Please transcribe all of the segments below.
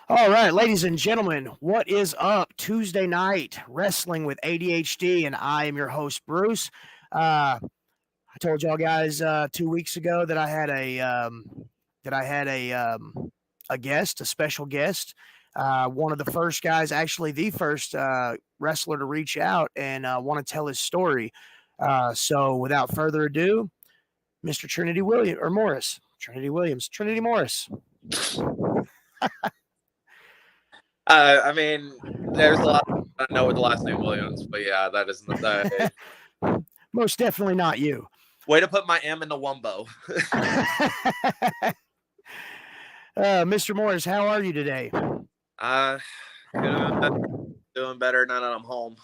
All right, ladies and gentlemen, what is up? Tuesday night wrestling with ADHD, and I am your host, Bruce. I told y'all guys 2 weeks ago that I had a guest, a special guest, one of the first guys, actually the first wrestler to reach out and want to tell his story. So, without further ado, Mr. Trinity Williams or Morris, Trinity Williams, Trinity Morris. I mean, there's a lot I know with the last name Williams, but yeah, that isn't the Most definitely not you. way to put my M in the wumbo. Mr. Morris, how are you today? uh, could have been better, doing better now that I'm home.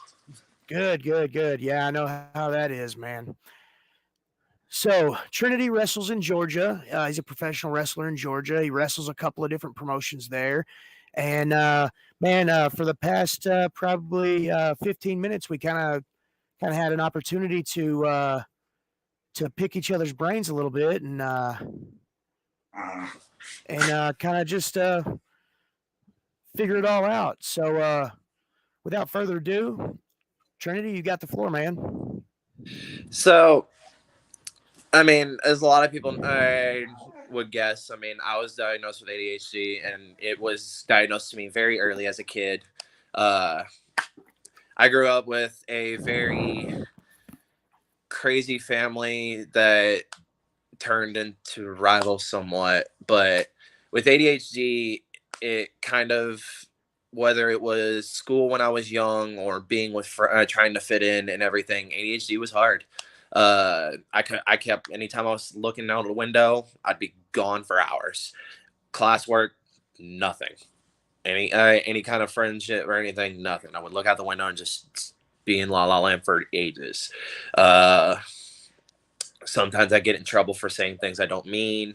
Good, good, good. Yeah, I know how that is, man. So, Trinity wrestles in Georgia. He's a professional wrestler in Georgia. He wrestles a couple of different promotions there. And, man, for the past probably 15 minutes, we kind of had an opportunity to pick each other's brains a little bit and kind of just figure it all out. So, without further ado, Trinity, you got the floor, man. So, I mean, as a lot of people I would guess, I mean, I was diagnosed with ADHD, and it was diagnosed to me very early as a kid. Uh, I grew up with a very crazy family that turned into rivals somewhat, but with ADHD, it kind of, whether it was school when I was young or being with trying to fit in and everything, ADHD was hard. I kept, anytime I was looking out the window, I'd be gone for hours. Classwork, nothing. Any kind of friendship or anything, nothing. I would look out the window and just be in La La Land for ages. Uh, Sometimes I get in trouble for saying things I don't mean.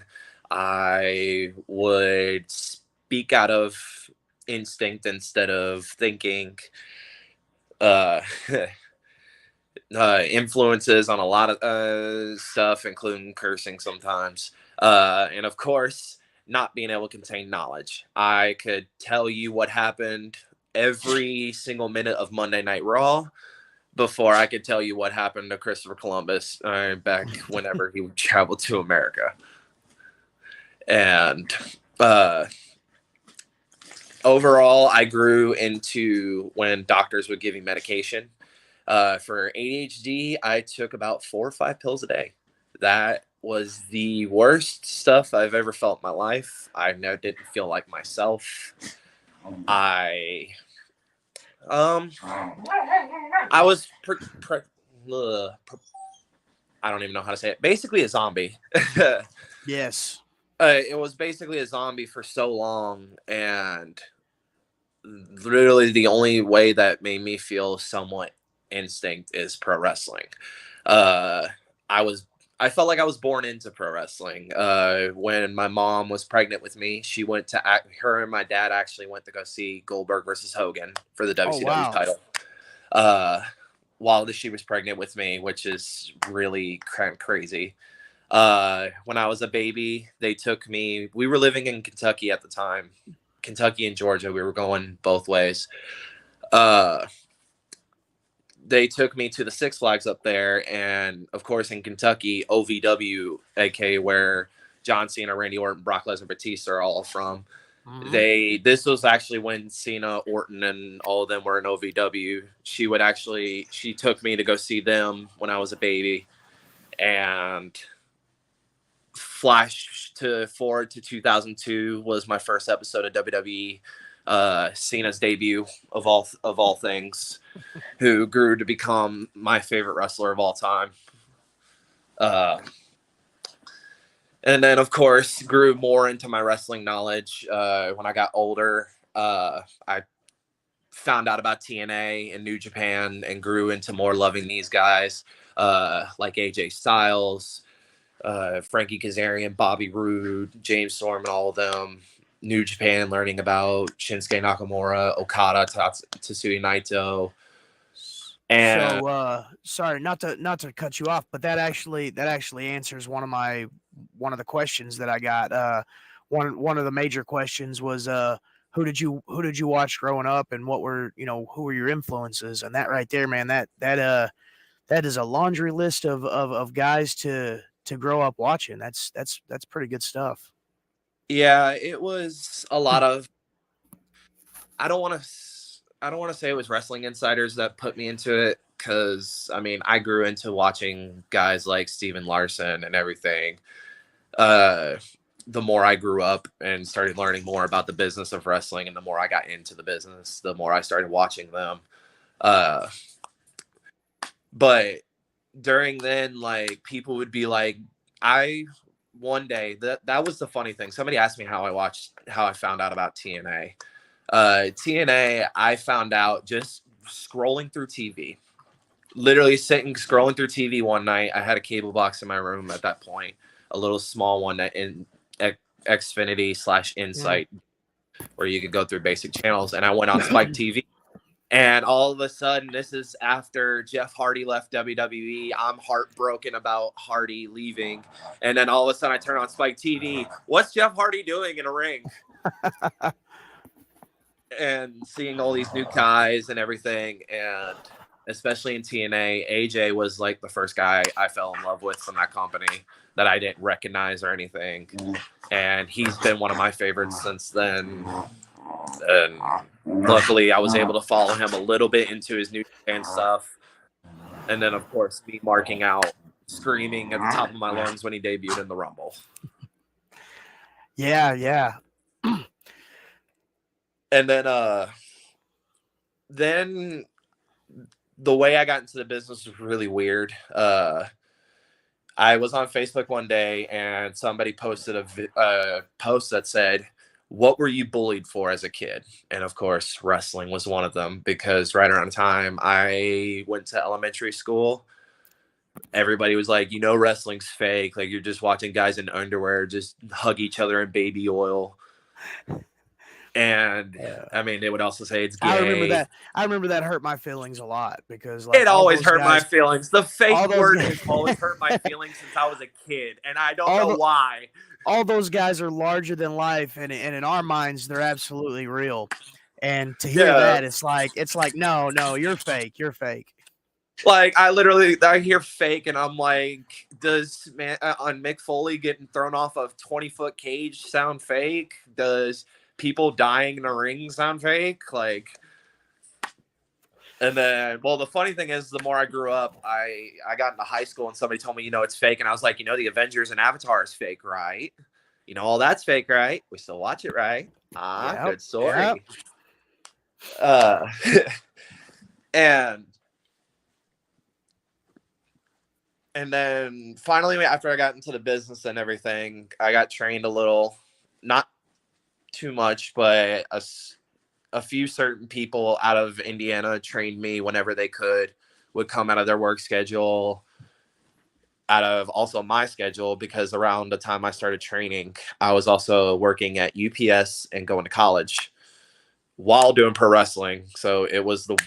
I would speak out of instinct instead of thinking. Uh, Influences on a lot of stuff, including cursing sometimes. And of course, not being able to contain knowledge. I could tell you what happened every single minute of Monday Night Raw before I could tell you what happened to Christopher Columbus back whenever he traveled to America. And overall, I grew into when doctors would give me medication. For ADHD, I took about 4 or 5 pills a day. That was the worst stuff I've ever felt in my life. I didn't feel like myself. I I was I don't even know how to say it. Basically a zombie. Yes. It was basically a zombie for so long, and literally the only way that made me feel somewhat instinct is pro wrestling. Uh, I was I felt like I was born into pro wrestling. When my mom was pregnant with me, she went to her and my dad actually went to go see Goldberg versus Hogan for the Oh, WCW wow. title. While she was pregnant with me, which is really crazy. When I was a baby, they took me. We were living in Kentucky at the time, Kentucky and Georgia. We were going both ways. Uh, they took me to the Six Flags up there, and of course in Kentucky, OVW, aka where John Cena, Randy Orton, Brock Lesnar, Batista are all from. Mm-hmm. This was actually when Cena, Orton, and all of them were in OVW. She took me to go see them when I was a baby, and flash to forward to 2002 was my first episode of WWE. Cena's debut of all things, who grew to become my favorite wrestler of all time. Uh, and then, of course, grew more into my wrestling knowledge when I got older. I found out about TNA and New Japan and grew into more loving these guys like AJ Styles, Frankie Kazarian, Bobby Roode, James Storm, and all of them. New Japan, learning about Shinsuke Nakamura, Okada, Tatsuya Naito, and So, sorry, not to cut you off, but that actually answers one of the questions that I got. One of the major questions was who did you watch growing up, and what were who were your influences? And that right there, man, that is a laundry list of guys to grow up watching. That's pretty good stuff. Yeah, it was a lot of. I don't want to. I don't want to say it was wrestling insiders that put me into it because I mean I grew into watching guys like Steven Larson and everything. Uh, the more I grew up and started learning more about the business of wrestling, and the more I got into the business, the more I started watching them. Uh, but during then, like people would be like, I one day that was the funny thing. Somebody asked me how I found out about TNA. TNA, I found out just scrolling through TV. Literally sitting scrolling through TV one night. I had a cable box in my room at that point, a little small one that in Mm. Xfinity/Insight, where you could go through basic channels. And I went on Spike TV, and all of a sudden, this is after Jeff Hardy left WWE. I'm heartbroken about Hardy leaving, and then all of a sudden, I turn on Spike TV. What's Jeff Hardy doing in a ring? And seeing all these new guys and everything, and especially in TNA, AJ was like the first guy I fell in love with from that company that I didn't recognize or anything, and he's been one of my favorites since then. And luckily, I was able to follow him a little bit into his New Japan stuff, and then of course me marking out, screaming at the top of my lungs when he debuted in the Rumble. Yeah, yeah. And then the way I got into the business was really weird. I was on Facebook one day and somebody posted a post that said, "What were you bullied for as a kid?" And of course, wrestling was one of them because right around the time I went to elementary school, everybody was like, wrestling's fake. Like you're just watching guys in underwear just hug each other in baby oil. And I mean, they would also say it's I remember gay. that. I remember that hurt my feelings a lot because It like always hurt my feelings. The fake all those word guys, has always hurt my feelings since I was a kid, and I don't all know the, why. all those guys are larger than life, and in our minds, they're absolutely real. And to hear Yeah, that, it's like no, you're fake, you're fake. like I hear fake, and I'm like, does man on Mick Foley getting thrown off a 20-foot cage sound fake? Does people dying in a ring sound fake? Like, and then, well, the funny thing is, the more I grew up, I got into high school, and somebody told me, it's fake, and I was like, the Avengers and Avatar is fake, right? All that's fake, right? We still watch it, right? Ah, Yep, good yep. story. Uh, and and then finally, after I got into the business and everything, I got trained a little, not too much, but a few certain people out of Indiana trained me whenever they could, would come out of their work schedule, out of also my schedule, because around the time I started training, I was also working at UPS and going to college while doing pro wrestling. So it was the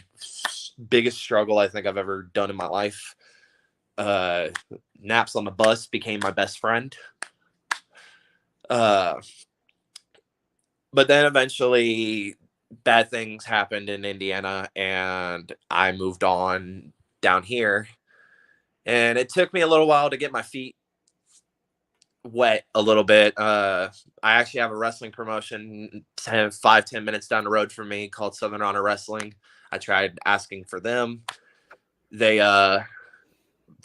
biggest struggle I think I've ever done in my life. Naps on the bus became my best friend. But then eventually bad things happened in Indiana and I moved on down here. And it took me a little while to get my feet wet a little bit. I actually have a wrestling promotion 10 minutes down the road from me called Southern Honor Wrestling. I tried asking for them. They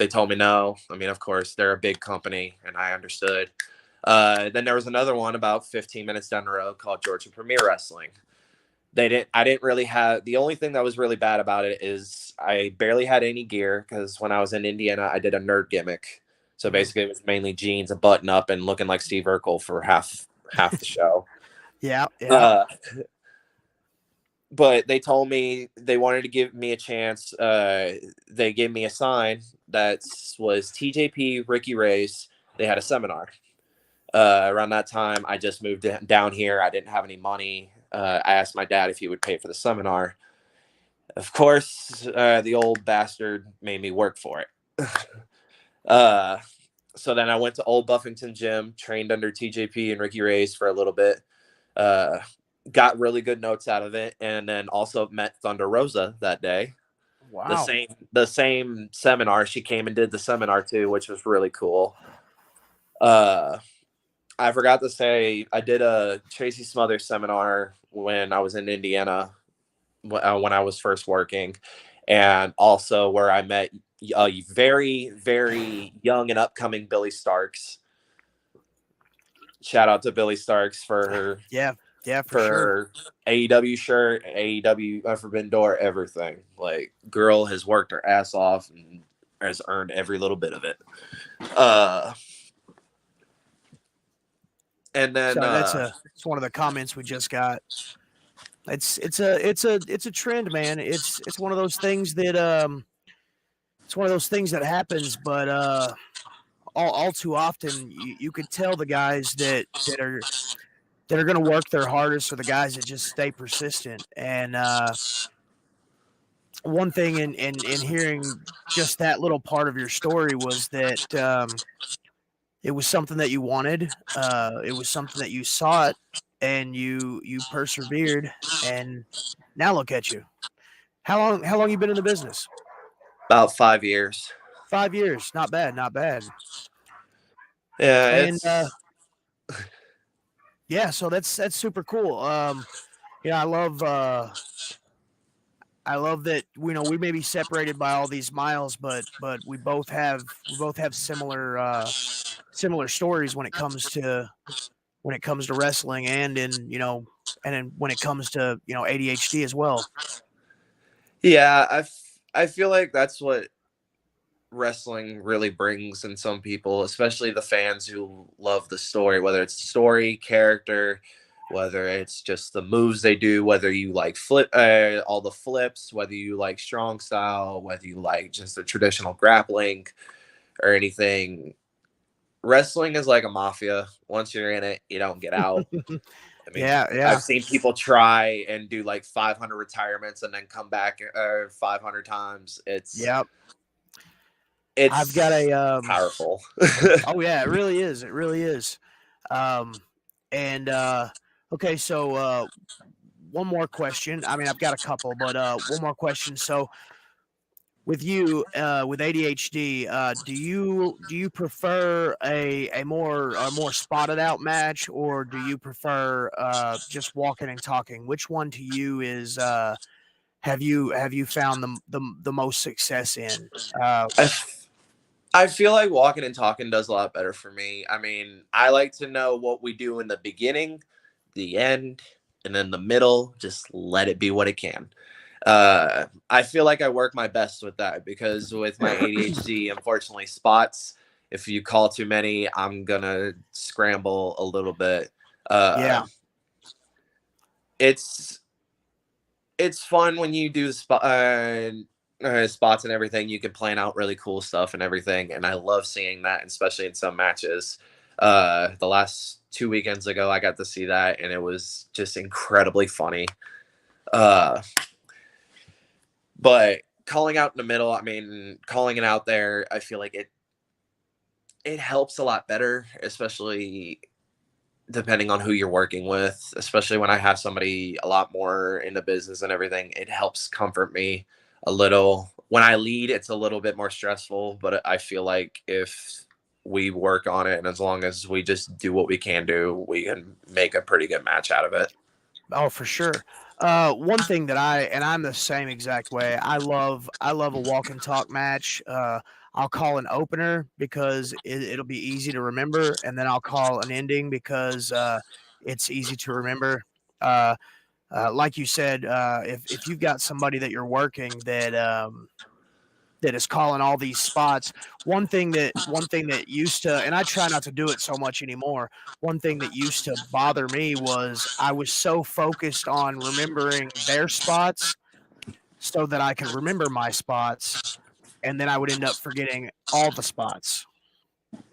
told me no. I mean, of course, they're a big company, and I understood. Then there was another one about 15 minutes down the road called Georgia Premier Wrestling. I didn't really have, the only thing that was really bad about it is I barely had any gear because when I was in Indiana, I did a nerd gimmick. So basically it was mainly jeans, a button up, and looking like Steve Urkel for half the show. Yeah, yeah. Uh, but they told me they wanted to give me a chance. They gave me a sign that was TJP, Ricky Ray's. They had a seminar. Around that time, I just moved down here. I didn't have any money. I asked my dad if he would pay for the seminar. Of course, the old bastard made me work for it. So then I went to Old Buffington Gym, trained under TJP and Ricky Ray's for a little bit. got really good notes out of it, and then also met Thunder Rosa that day. The Wow. same seminar. She came and did the seminar too, which was really cool. Uh, I forgot to say I did a Tracy Smothers seminar when I was in Indiana when I was first working, and also where I met a very very young and upcoming Billy Starks. Shout out to Billy Starks Yeah, yeah, for for sure. her AEW shirt, AEW Forbidden Door, everything. Like, girl has worked her ass off and has earned every little bit of it. Uh, and then Sorry, it's one of the comments we just got. It's a trend, man. It's one of those things that it's one of those things that happens, but all too often you could tell the guys that are going to work their hardest are the guys that just stay persistent. And one thing in hearing just that little part of your story was that it was something that you wanted. It was something that you sought, and you persevered. And now look at you. How long you been in the business? about 5 years. 5 years. Not bad. Not bad. Yeah, And it's yeah, so that's super cool. Yeah, I love that we may be separated by all these miles, but we both have similar stories when it comes to wrestling and when it comes to ADHD as well. yeah. I feel like that's what wrestling really brings in some people, especially the fans who love the story, whether it's story, character, whether it's just the moves they do, whether you like all the flips, whether you like strong style, whether you like just the traditional grappling or anything. Wrestling is like a mafia. Once you're in it, you don't get out. I mean, Yeah, I've yeah. seen people try and do like 500 retirements and then come back 500 times. Yep. I've got It's a powerful. oh yeah, it really is. It really is. Um and okay, so one more question. I mean, I've got a couple, but one more question. So with you with ADHD, do you prefer a more spotted out match, or do you prefer just walking and talking? Which one to you is have you found the most success in? I, I feel like walking and talking does a lot better for me. I mean, I like to know what we do in the beginning, the end, and then the middle. Just let it be what it can. I feel like I work my best with that because with my ADHD, unfortunately, spots, if you call too many, I'm gonna scramble a little bit. Uh, Yeah. it's it's fun when you do spots and everything. You can plan out really cool stuff and everything, and I love seeing that, especially in some matches. The last 2 weekends ago, I got to see that, and it was just incredibly funny. Uh, but calling out in the middle, I mean, calling it out there, I feel like it helps a lot better, especially depending on who you're working with, especially when I have somebody a lot more in the business and everything. It helps comfort me a little. When I lead, it's a little bit more stressful, but I feel like if we work on it and as long as we just do what we can do, we can make a pretty good match out of it. Oh, for sure. One thing that I'm the same exact way. I love a walk and talk match. I'll call an opener because it'll be easy to remember, and then I'll call an ending because it's easy to remember. Uh, like you said, if you've got somebody that you're working that is calling all these spots. One thing that used to, and I try not to do it so much anymore. One thing that used to bother me was I was so focused on remembering their spots so that I could remember my spots, and then I would end up forgetting all the spots.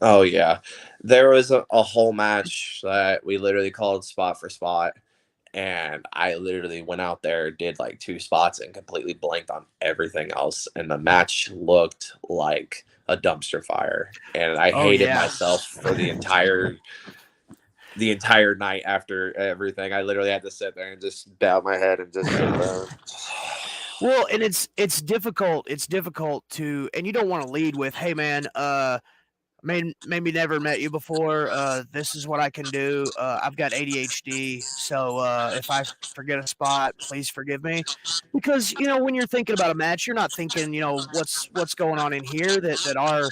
Oh yeah, there was a whole match that we literally called spot for spot, and I literally went out there, did like two spots, and completely blanked on everything else. And the match looked like a dumpster fire, and I Oh hated yeah. myself for the entire. the entire night after everything. I literally had to sit there and just bow my head and just sit there. Well, and it's difficult. It's difficult to, and you don't want to lead with, "Hey, man, maybe never met you before. This is what I can do. I've got ADHD, so if I forget a spot, please forgive me." Because when you're thinking about a match, you're not thinking, what's going on in here. That our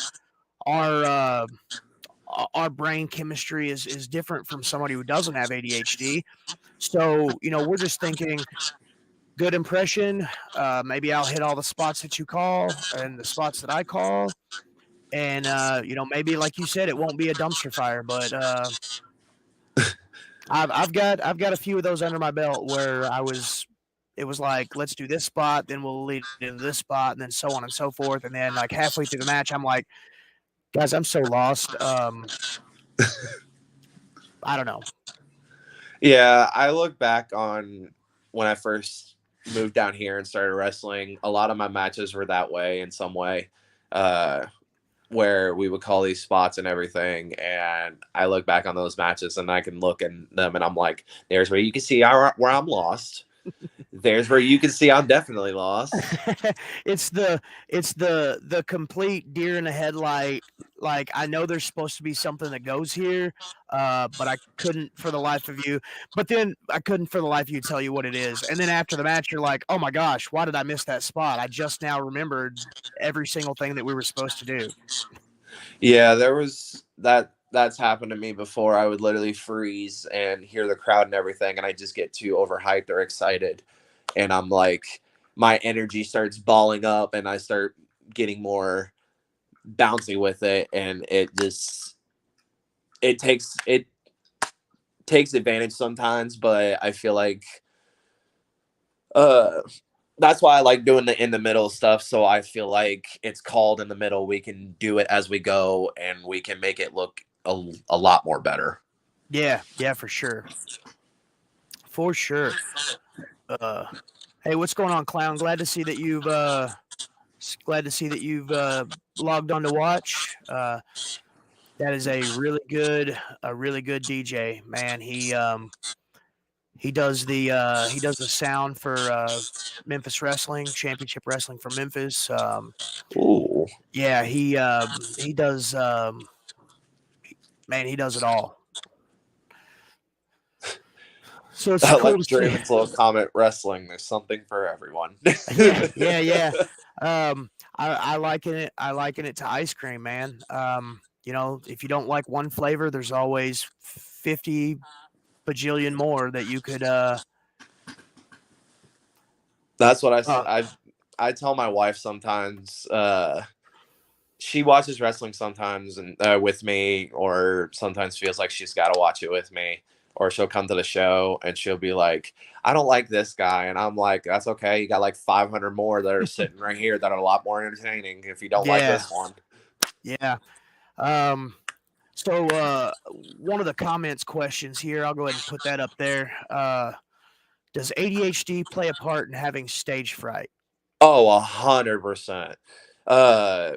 our brain chemistry is different from somebody who doesn't have ADHD. So we're just thinking good impression. Maybe I'll hit all the spots that you call and the spots that I call, and maybe like you said, it won't be a dumpster fire, but I've got a few of those under my belt where it was like, let's do this spot, then we'll lead into this spot, and then so on and so forth, and then like halfway through the match, I'm like, guys, I'm so lost. I don't know. Yeah, I look back on when I first moved down here and started wrestling. A lot of my matches were that way in some way, uh, where we would call these spots and everything. And I look back on those matches and I can look at them and I'm like, there's where you can see where I'm lost. There's where you can see I'm definitely lost. it's the complete deer in the headlight. Like, I know there's supposed to be something that goes here, but I couldn't for the life of you. But then I couldn't for the life of you tell you what it is. And then after the match, you're like, oh my gosh, why did I miss that spot? I just now remembered every single thing that we were supposed to do. Yeah, there was that's happened to me before. I would literally freeze and hear the crowd and everything, and I just get too overhyped or excited. And I'm like, my energy starts balling up and I start getting more bouncy with it. And it takes advantage sometimes, but I feel like uh that's why I like doing the in the middle stuff. So I feel like it's called in the middle. We can do it as we go and we can make it look a lot more better. Yeah, for sure. For sure. Uh, hey, what's going on, clown? Glad to see that you've logged on to watch. That is a really good DJ, man. He does the sound for Memphis Wrestling, Championship Wrestling for Memphis. Ooh. Yeah, he does. Man, he does it all. So it's cool Like to see. Draven's little comment wrestling. There's something for everyone. Yeah. I liken it. I liken it to ice cream, man. If you don't like one flavor, there's always 50 bajillion more that you could. That's what I tell my wife sometimes. She watches wrestling sometimes and with me, or sometimes feels like she's got to watch it with me, or she'll come to the show and she'll be like, "I don't like this guy," and I'm like, "That's okay. You got like 500 more that are sitting right here that are a lot more entertaining. If you don't like Yeah, this one." yeah. Um, so one of the comments questions here, I'll go ahead and put that up there. Does ADHD play a part in having stage fright? Oh, 100%. Uh,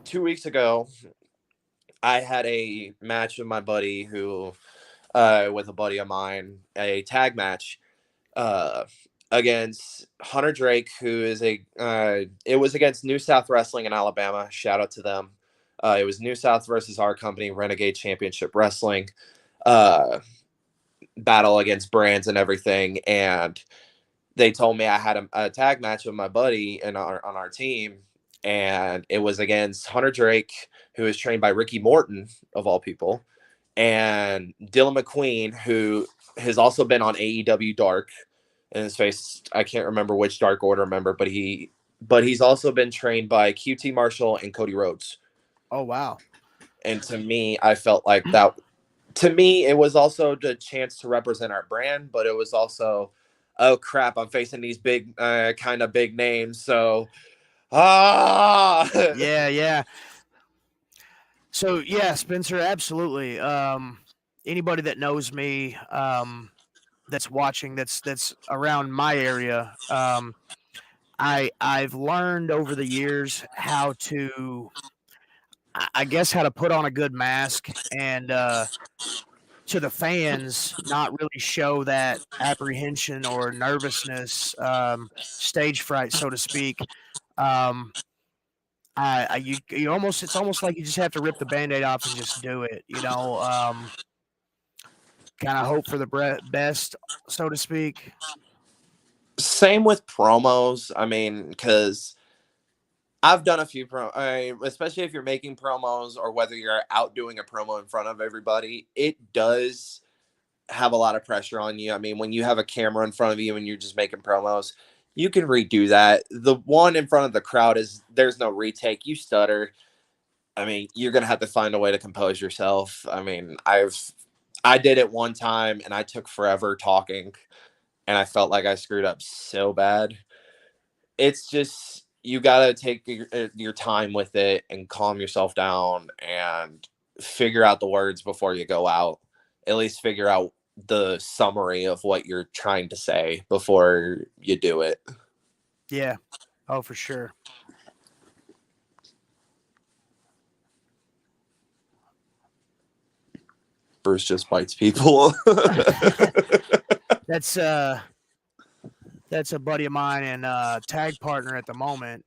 2 weeks ago, I had a match with my buddy with a buddy of mine, a tag match, uh, against Hunter Drake, who is it was against New South Wrestling in Alabama. Shout out to them. It was New South versus our company, Renegade Championship Wrestling, uh, battle against brands and everything. And they told me I had a tag match with my buddy on our team, and it was against Hunter Drake, who is trained by Ricky Morton of all people, and Dylan McQueen, who has also been on AEW Dark. In his face, I can't remember which Dark Order member, but he's also been trained by QT Marshall and Cody Rhodes. Oh wow. And to me, I felt like that. To me, it was also the chance to represent our brand, but it was also, oh crap, I'm facing these big, kind of big names. So, Yeah. So yeah, Spencer, absolutely. Anybody that knows me, that's watching, that's around my area, I've learned over the years how to, I guess, how to put on a good mask and to the fans not really show that apprehension or nervousness, stage fright, so to speak. Um, you almost it's almost like you just have to rip the band-aid off and just do it, kind of hope for the best, so to speak. Same with promos. I mean, because I've done a few especially if you're making promos or whether you're out doing a promo in front of everybody, it does have a lot of pressure on you. I mean, when you have a camera in front of you and you're just making promos, you can redo that. The one in front of the crowd is there's no retake. You stutter. I mean, you're gonna have to find a way to compose yourself. I mean, I did it one time and I took forever talking and I felt like I screwed up so bad. It's just you gotta take your time with it and calm yourself down and figure out the words before you go out. At least figure out the summary of what you're trying to say before you do it. Yeah. Oh, for sure. Bruce just bites people. That's that's a buddy of mine and tag partner at the moment.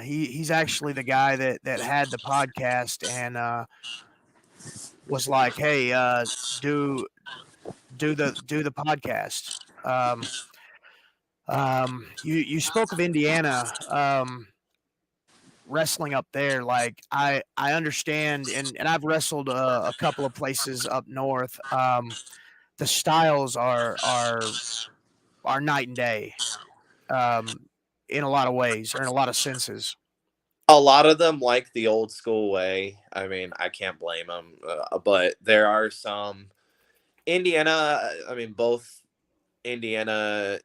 He's actually the guy that had the podcast and was like, "Hey, do do the podcast." You spoke of Indiana, wrestling up there. Like I understand, and I've wrestled a couple of places up north. The styles are night and day, um, in a lot of ways or in a lot of senses. A lot of them like the old school way. I mean, I can't blame them, but there are some Indiana. I mean, both Indiana,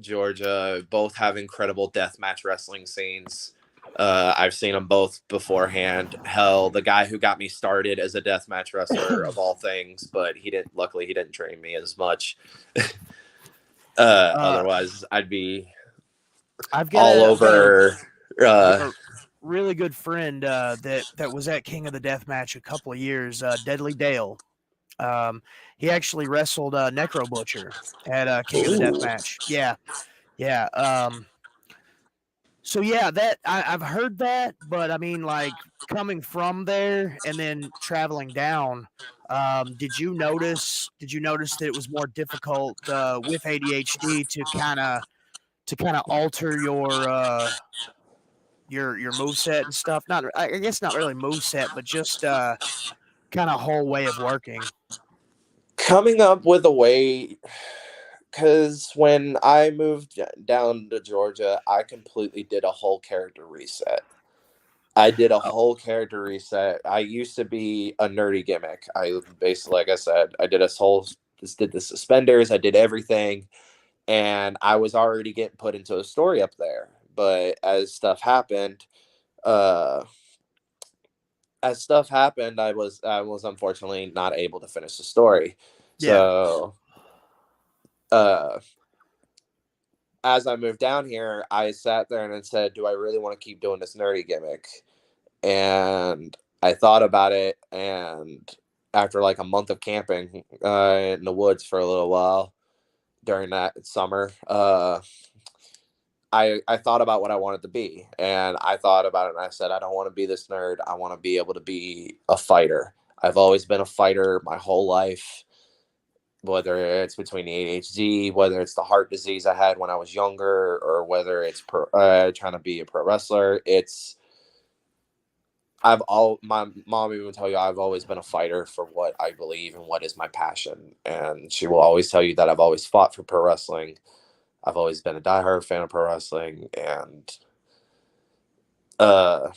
Georgia, both have incredible deathmatch wrestling scenes. I've seen them both beforehand. Hell, the guy who got me started as a deathmatch wrestler of all things, but he didn't. Luckily, he didn't train me as much. Uh, Otherwise, I'd be I've got all a I've got a over. I've Uh, got a really good friend that was at King of the Deathmatch a couple of years. Deadly Dale. Um, he actually wrestled Necro Butcher at King of the ooh. Deathmatch. Yeah, yeah. So yeah, I've heard that, but I mean, like coming from there and then traveling down. Did you notice that it was more difficult with ADHD to kind of alter your move set and stuff? Not, I guess not really move set, but just kind of whole way of working. Coming up with a way, because when I moved down to Georgia, I completely did a whole character reset. I did a Oh, whole character reset. I used to be a nerdy gimmick. I basically, like I said, I did just did the suspenders. I did everything, and I was already getting put into a story up there. But uh, as stuff happened, I was unfortunately not able to finish the story. yeah, So, uh, as I moved down here, I sat there and I said, "Do I really want to keep doing this nerdy gimmick?" And I thought about it, and after like a month of camping in the woods for a little while during that summer, I thought about what I wanted to be, and I thought about it, and I said, I don't want to be this nerd. I want to be able to be a fighter. I've always been a fighter my whole life, whether it's between the ADHD, whether it's the heart disease I had when I was younger, or whether it's trying to be a pro wrestler. My mom even tell you I've always been a fighter for what I believe and what is my passion, and she will always tell you that I've always fought for pro wrestling. I've always been a diehard fan of pro wrestling, and uh,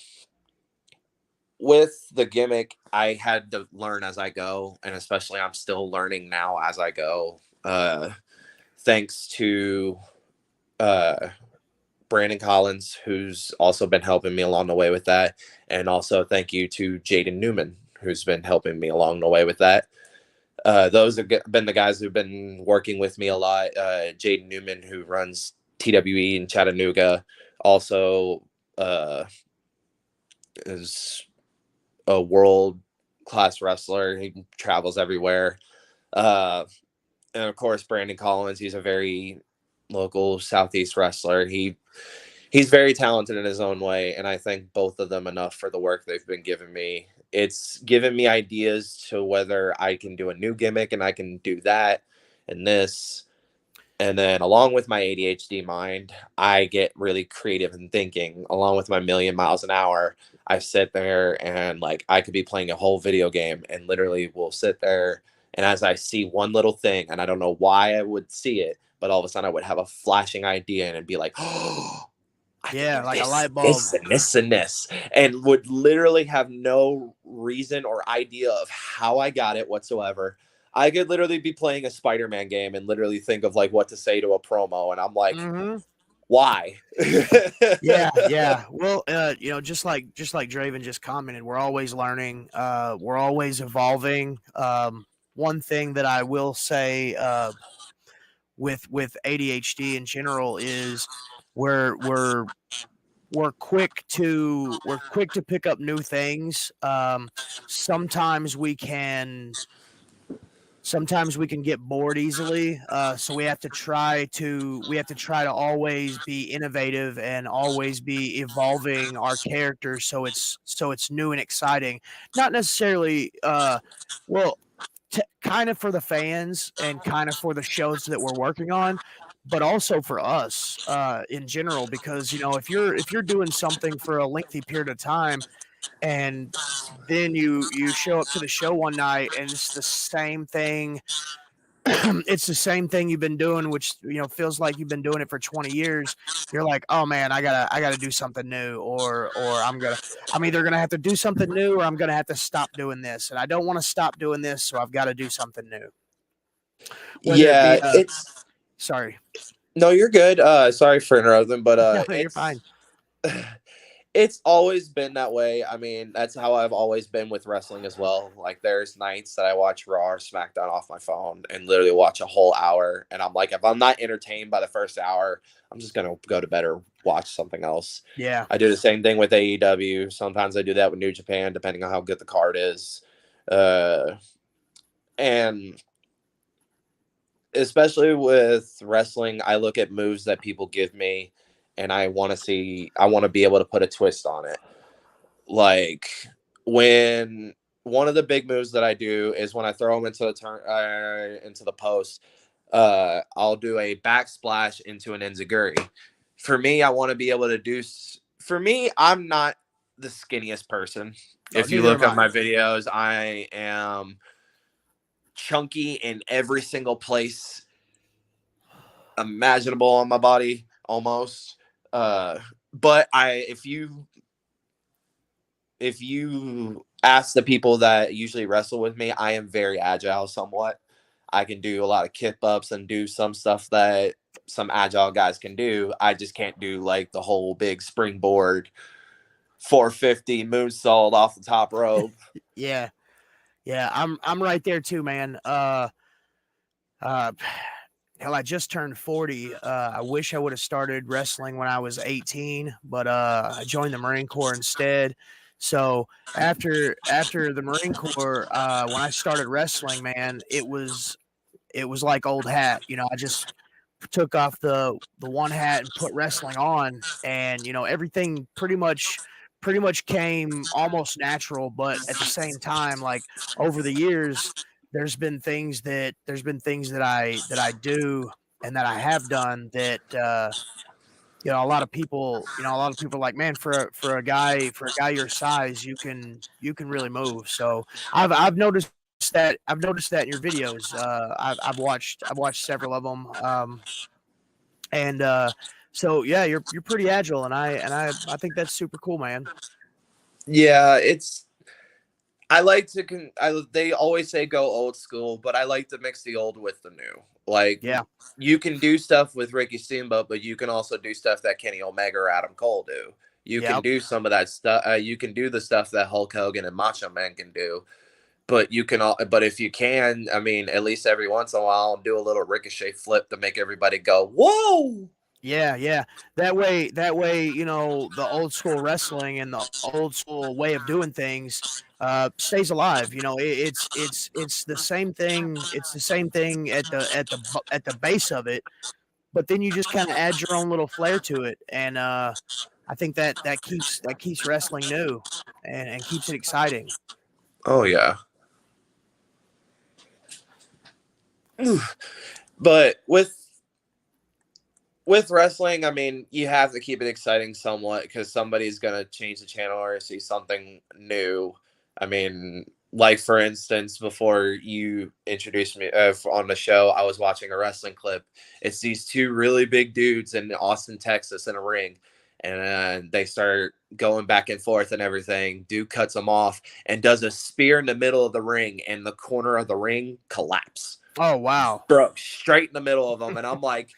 with the gimmick, I had to learn as I go, and especially I'm still learning now as I go. Thanks to uh, Brandon Collins, who's also been helping me along the way with that. And also thank you to Jaden Newman, who's been helping me along the way with that. Those have been the guys who've been working with me a lot. Jaden Newman, who runs TWE in Chattanooga, also uh, is a world class wrestler. He travels everywhere. Uh, and of course, Brandon Collins. He's a very local Southeast wrestler. He's very talented in his own way, and I thank both of them enough for the work they've been giving me. It's given me ideas to whether I can do a new gimmick and I can do that and this. And then, along with my ADHD mind, I get really creative in thinking. Along with my million miles an hour, I sit there and like I could be playing a whole video game and literally will sit there. And as I see one little thing, and I don't know why I would see it, but all of a sudden I would have a flashing idea and it'd be like, oh, I can Yeah, do like a this, light bulb. this, and this, and this, and would literally have no reason or idea of how I got it whatsoever. I could literally be playing a Spider-Man game and literally think of like what to say to a promo, and I'm like, Mhm. why? Yeah, yeah. Well, just like Draven just commented, we're always learning. We're always evolving. One thing that I will say with ADHD in general is we're we're we're quick to pick up new things. Sometimes we can sometimes we can get bored easily, so we have to try to always be innovative and always be evolving our characters so it's new and exciting, not necessarily well, kind of for the fans and kind of for the shows that we're working on, but also for us in general, because if you're doing something for a lengthy period of time, and then you show up to the show one night and it's the same thing. It's the same thing you've been doing, which feels like you've been doing it for 20 years. You're like, oh man, I gotta do something new, or I'm either gonna have to do something new or I'm gonna have to stop doing this, and I don't want to stop doing this, so I've got to do something new. Whether it Yeah, be it's sorry. no, you're good. Sorry for interrupting, but No, you're it's fine. it's always been that way. I mean, that's how I've always been with wrestling as well. Like, there's nights that I watch Raw or SmackDown off my phone and literally watch a whole hour. And I'm like, if I'm not entertained by the first hour, I'm just going to go to bed or watch something else. Yeah, I do the same thing with AEW. Sometimes I do that with New Japan, depending on how good the card is. Uh, and especially with wrestling, I look at moves that people give me and I want to be able to put a twist on it. Like, when one of the big moves that I do is when I throw them into the into the post, I'll do a backsplash into an enziguri. For me, I want to be able to do. For me, I'm not the skinniest person. no, If you neither look am at I. my videos, I am chunky in every single place imaginable on my body, almost. Uh, but if you ask the people that usually wrestle with me, I am very agile somewhat. I can do a lot of kip ups and do some stuff that some agile guys can do. I just can't do like the whole big springboard 450 moonsault off the top rope. Yeah, yeah. I'm right there too, man. Uh, Hell, I just turned 40. I wish I would have started wrestling when I was 18, but I joined the Marine Corps instead. So after the Marine Corps, when I started wrestling, man, it was like old hat. I just took off the one hat and put wrestling on, and everything pretty much came almost natural. But at the same time, like over the years, there's been things that I do and that I have done that a lot of people are like, man, for a guy your size, you can really move. So I've noticed that in your videos. I've watched several of them. And so yeah, you're pretty agile, and I think that's super cool, man. Yeah, it's I like to they always say go old school, but I like to mix the old with the new. Like, Yeah, you can do stuff with Ricky Steamboat, but you can also do stuff that Kenny Omega or Adam Cole do. You can yeah, do some of that stuff. You can do the stuff that Hulk Hogan and Macho Man can do, but but if you can, I mean, at least every once in a while, do a little ricochet flip to make everybody go, "Whoa!" yeah. That way, the old school wrestling and the old school way of doing things. stays alive. It's the same thing. It's the same thing at the base of it, but then you just kind of add your own little flair to it, and I think that keeps wrestling new and keeps it exciting. Oh yeah. But with wrestling, I mean, you have to keep it exciting somewhat because somebody's gonna change the channel or see something new. I mean, like for instance, before you introduced me on the show, I was watching a wrestling clip. It's these two really big dudes in Austin, Texas, in a ring, and they start going back and forth and everything. Dude cuts them off and does a spear in the middle of the ring, and the corner of the ring collapse, Oh wow. broke straight in the middle of them, and I'm like.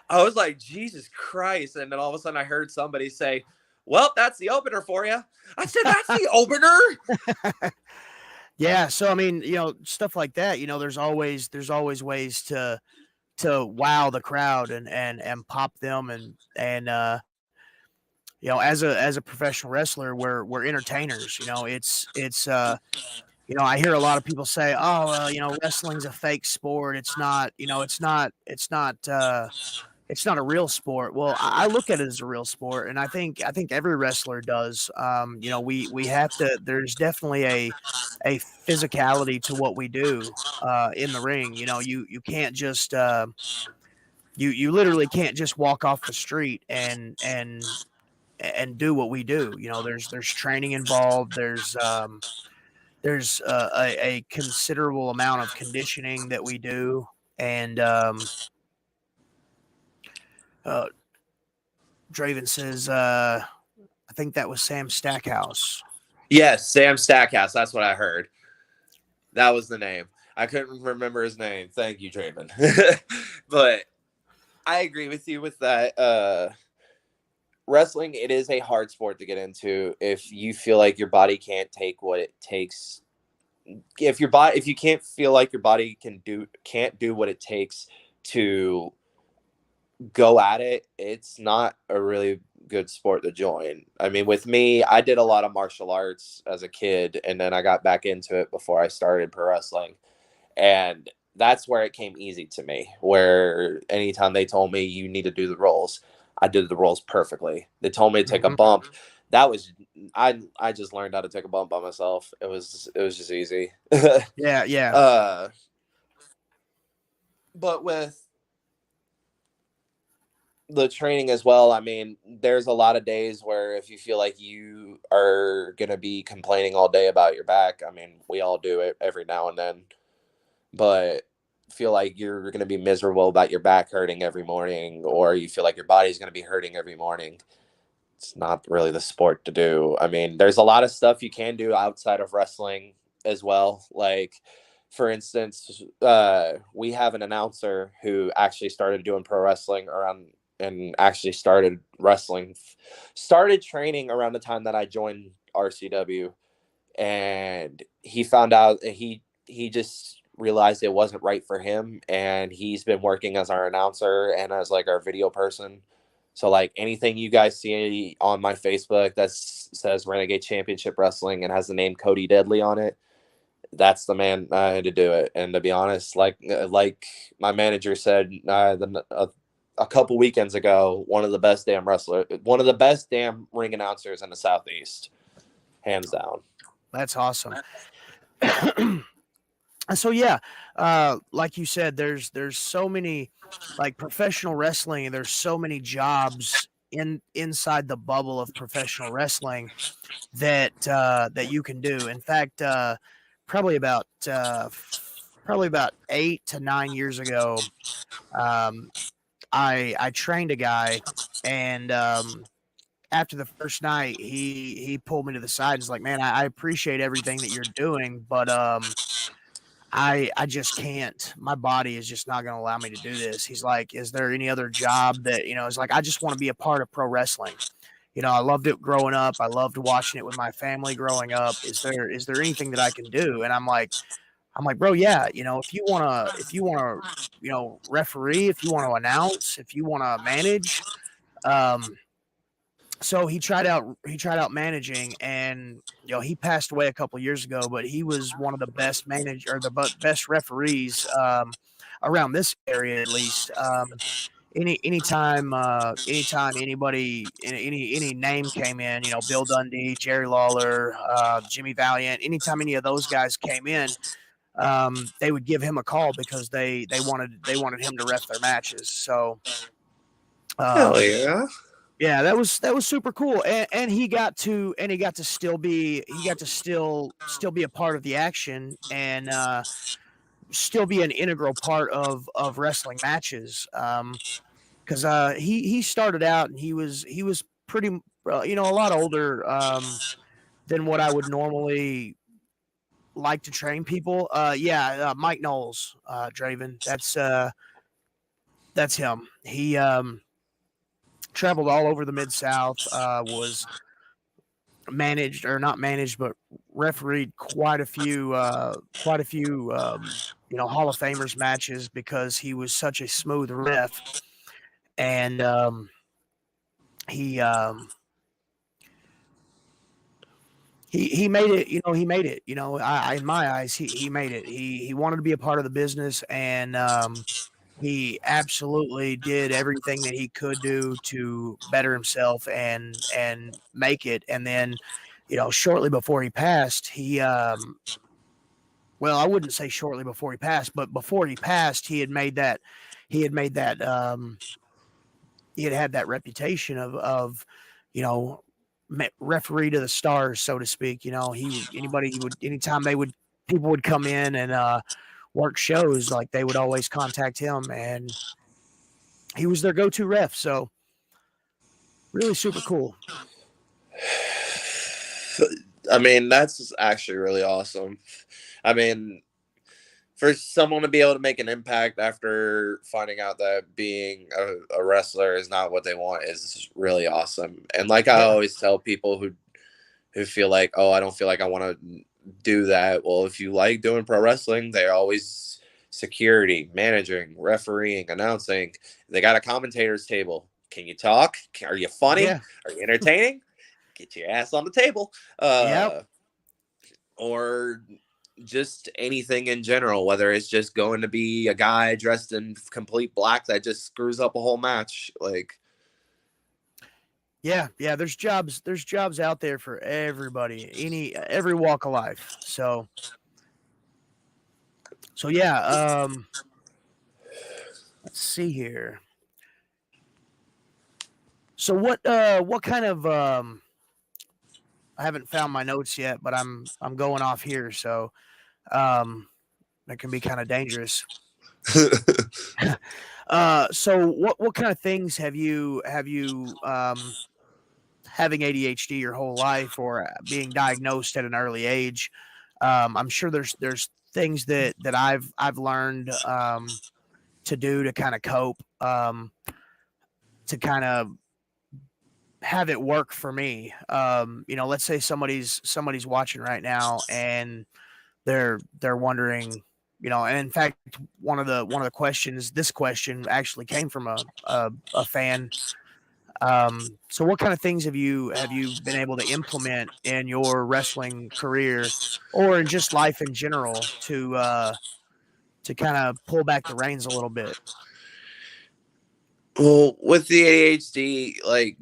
I was like, Jesus Christ. And then all of a sudden I heard somebody say, well, that's the opener for you. I said, that's the opener. Yeah, so I mean, stuff like that. There's always ways to wow the crowd and pop them and as a professional wrestler, we're entertainers. I hear a lot of people say, "Oh, wrestling's a fake sport. It's not a real sport." Well, I look at it as a real sport, and I think every wrestler does. We have to. There's definitely a physicality to what we do in the ring. You can't just you literally can't just walk off the street and do what we do. There's training involved. There's a considerable amount of conditioning that we do, and uh, Draven says, I think that was Sam Stackhouse. Yes, Sam Stackhouse. That's what I heard. That was the name. I couldn't remember his name. Thank you, Draven. But I agree with you with that. Wrestling, it is a hard sport to get into if you feel like your body can't take what it takes. If you can't feel like your body can't do what it takes to go at it, it's not a really good sport to join. I mean, with me, I did a lot of martial arts as a kid, and then I got back into it before I started pro wrestling. And that's where it came easy to me, where anytime they told me you need to do the rolls, I did the rolls perfectly. They told me to take a bump. That was I just learned how to take a bump by myself. It was just easy. Yeah, yeah. But with the training as well, I mean, there's a lot of days where if you feel like you are going to be complaining all day about your back, I mean, we all do it every now and then, but feel like you're going to be miserable about your back hurting every morning, or you feel like your body's going to be hurting every morning, it's not really the sport to do. I mean, there's a lot of stuff you can do outside of wrestling as well. Like, for instance, we have an announcer who actually started doing pro wrestling around and actually started training around the time that I joined RCW. And he found out that he just realized it wasn't right for him. And he's been working as our announcer and as like our video person. So like anything you guys see on my Facebook that says Renegade Championship Wrestling and has the name Cody Deadly on it, that's the man to do it. And to be honest, like my manager said a couple weekends ago, one of the best damn ring announcers in the Southeast, hands down. That's awesome. So yeah, like you said, there's so many like professional wrestling, and there's so many jobs inside the bubble of professional wrestling that you can do. In fact, probably about 8 to 9 years ago, um, I trained a guy, and after the first night, he pulled me to the side. And was like, "Man, I appreciate everything that you're doing, but I just can't. My body is just not going to allow me to do this." He's like, "Is there any other job that It's like I just want to be a part of pro wrestling. I loved it growing up. I loved watching it with my family growing up. Is there anything that I can do?" And I'm like, bro, yeah. If you wanna referee, if you want to announce, if you want to manage, um, So he tried out managing, and he passed away a couple years ago, but he was one of the best best referees around this area at least. Anytime anybody any name came in, Bill Dundee, Jerry Lawler, Jimmy Valiant, anytime any of those guys came in, they would give him a call because they wanted him to ref their matches. So Hell um, yeah. yeah, that was super cool, and he got to still be a part of the action, and still be an integral part of wrestling matches. Because he started out, and he was pretty a lot older than what I would normally like to train people. Yeah, Mike Knowles, Draven. That's him. He traveled all over the Mid South. Was managed or not managed, but refereed quite a few Hall of Famers matches because he was such a smooth ref, and he he made it. He made it. In my eyes, he made it. He wanted to be a part of the business, and he absolutely did everything that he could do to better himself and make it. And then, shortly before he passed, well, I wouldn't say shortly before he passed, but before he passed, he had made that he had that reputation of you know referee to the stars, so to speak. Anytime people would come in and work shows, like they would always contact him, and he was their go-to ref. So really super cool. I mean, that's actually really awesome. I mean, for someone to be able to make an impact after finding out that being a wrestler is not what they want is really awesome. And like I Yeah. always tell people who feel like, oh, I don't feel like I want to do that. Well, if you like doing pro wrestling, they're always security, managing, refereeing, announcing. They got a commentator's table. Can you talk? Are you funny? Yeah. Are you entertaining? Get your ass on the table. Yep. Or just anything in general, whether it's just going to be a guy dressed in complete black that just screws up a whole match. Like, Yeah. Yeah. There's jobs out there for everybody, every walk of life. So yeah. Let's see here. So what kind of I haven't found my notes yet, but I'm going off here, so um that can be kind of dangerous. So what kind of things have you having ADHD your whole life, or being diagnosed at an early age? I'm sure there's things that I've learned to do to kind of cope, to kind of have it work for me. Let's say somebody's watching right now, and they're wondering, and in fact, one of the questions, this question actually came from a fan. So what kind of things have you been able to implement in your wrestling career, or in just life in general, to kind of pull back the reins a little bit? well, with the ADHD, like,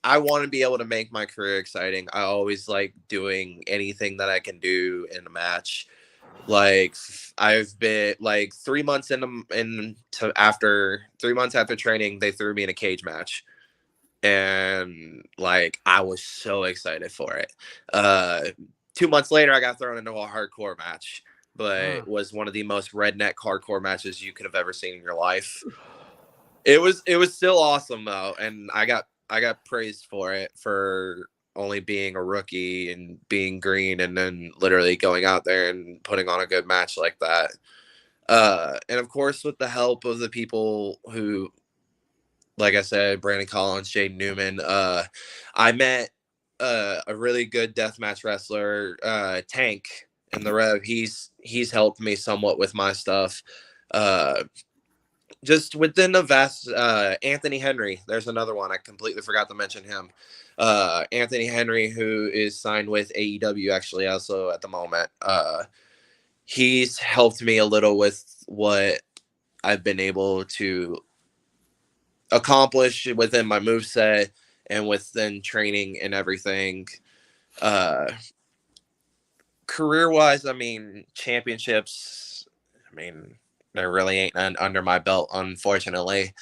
I want to be able to make my career exciting. I always like doing anything that I can do in a match. Like, I've been like 3 months into after 3 months after training, they threw me in a cage match, and like I was so excited for it. Uh, 2 months later, I got thrown into a hardcore match, but it Mm. was one of the most redneck hardcore matches you could have ever seen in your life. It was still awesome though, and I got praised for it for only being a rookie and being green, and then literally going out there and putting on a good match like that. And of course, with the help of the people who, like I said, Brandon Collins, Jade Newman, I met a really good deathmatch wrestler, Tank, in the Rev. He's helped me somewhat with my stuff. Uh, just within the vast Anthony Henry. There's another one I completely forgot to mention him. Anthony Henry, who is signed with AEW actually also at the moment. He's helped me a little with what I've been able to accomplish within my move set and within training and everything. Uh, Career wise, I mean, championships, I mean, there really ain't none under my belt, unfortunately.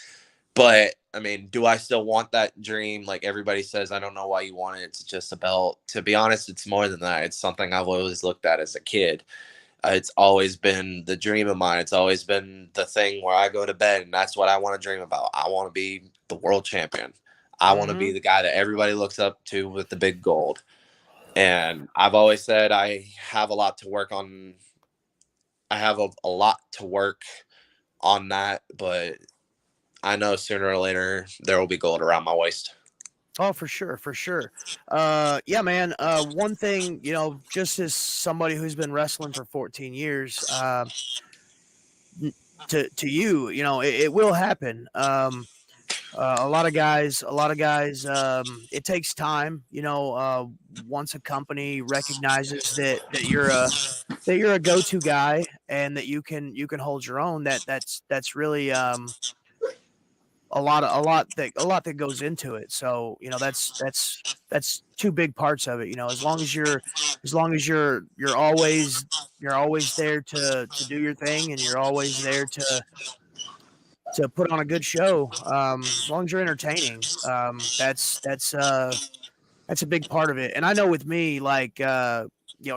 But I mean, do I still want that dream? Like everybody says, I don't know why you want it. It's just a belt. To be honest, it's more than that. It's something I've always looked at as a kid. It's always been the dream of mine. It's always been the thing where I go to bed and that's what I want to dream about. I want to be the world champion. I want to Mm-hmm. be the guy that everybody looks up to with the big gold. And I've always said I have a lot to work on. I have a lot to work on that, but I know sooner or later there will be gold around my waist. Oh, for sure, for sure. Yeah, man. One thing, just as somebody who's been wrestling for 14 years, to you, it will happen. A lot of guys, it takes time. Once a company recognizes that you're a go-to guy and that you can hold your own, that's really a lot that goes into it. So that's two big parts of it. As long as you're always there to do your thing, and you're always there to put on a good show. As long as you're entertaining, that's a big part of it. And I know with me, like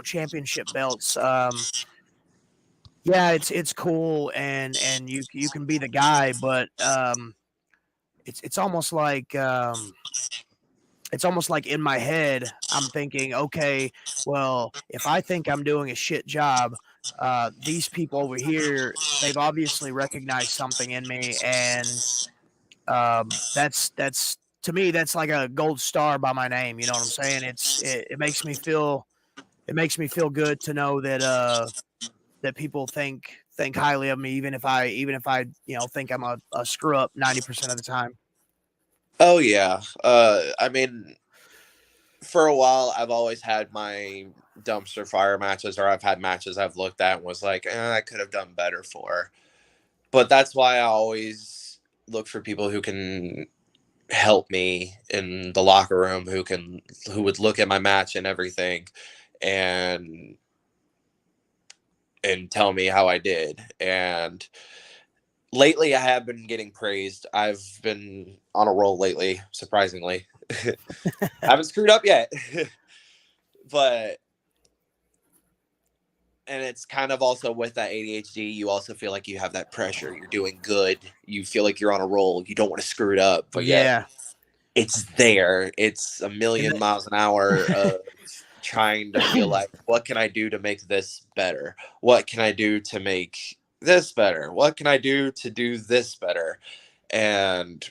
championship belts. Yeah, it's cool, and you can be the guy, but it's almost like in my head, I'm thinking, okay, well, if I think I'm doing a shit job, these people over here, they've obviously recognized something in me, and that's to me, that's like a gold star by my name. You know what I'm saying? It makes me feel good to know that people think highly of me, even if I think I'm a screw up 90% of the time. Oh yeah. I mean, for a while I've always had my dumpster fire matches, or I've had matches I've looked at and was like, I could have done better for. But that's why I always look for people who can help me in the locker room, who would look at my match and everything and tell me how I did. And lately I have been getting praised. I've been on a roll lately, surprisingly. I haven't screwed up yet. But and it's kind of also with that ADHD, you also feel like you have that pressure. You're doing good. You feel like you're on a roll. You don't want to screw it up, but yet Yeah, it's there. It's a and million miles an hour of trying to feel like, what can I do to make this better? What can I do to make this better? What can I do to do this better? And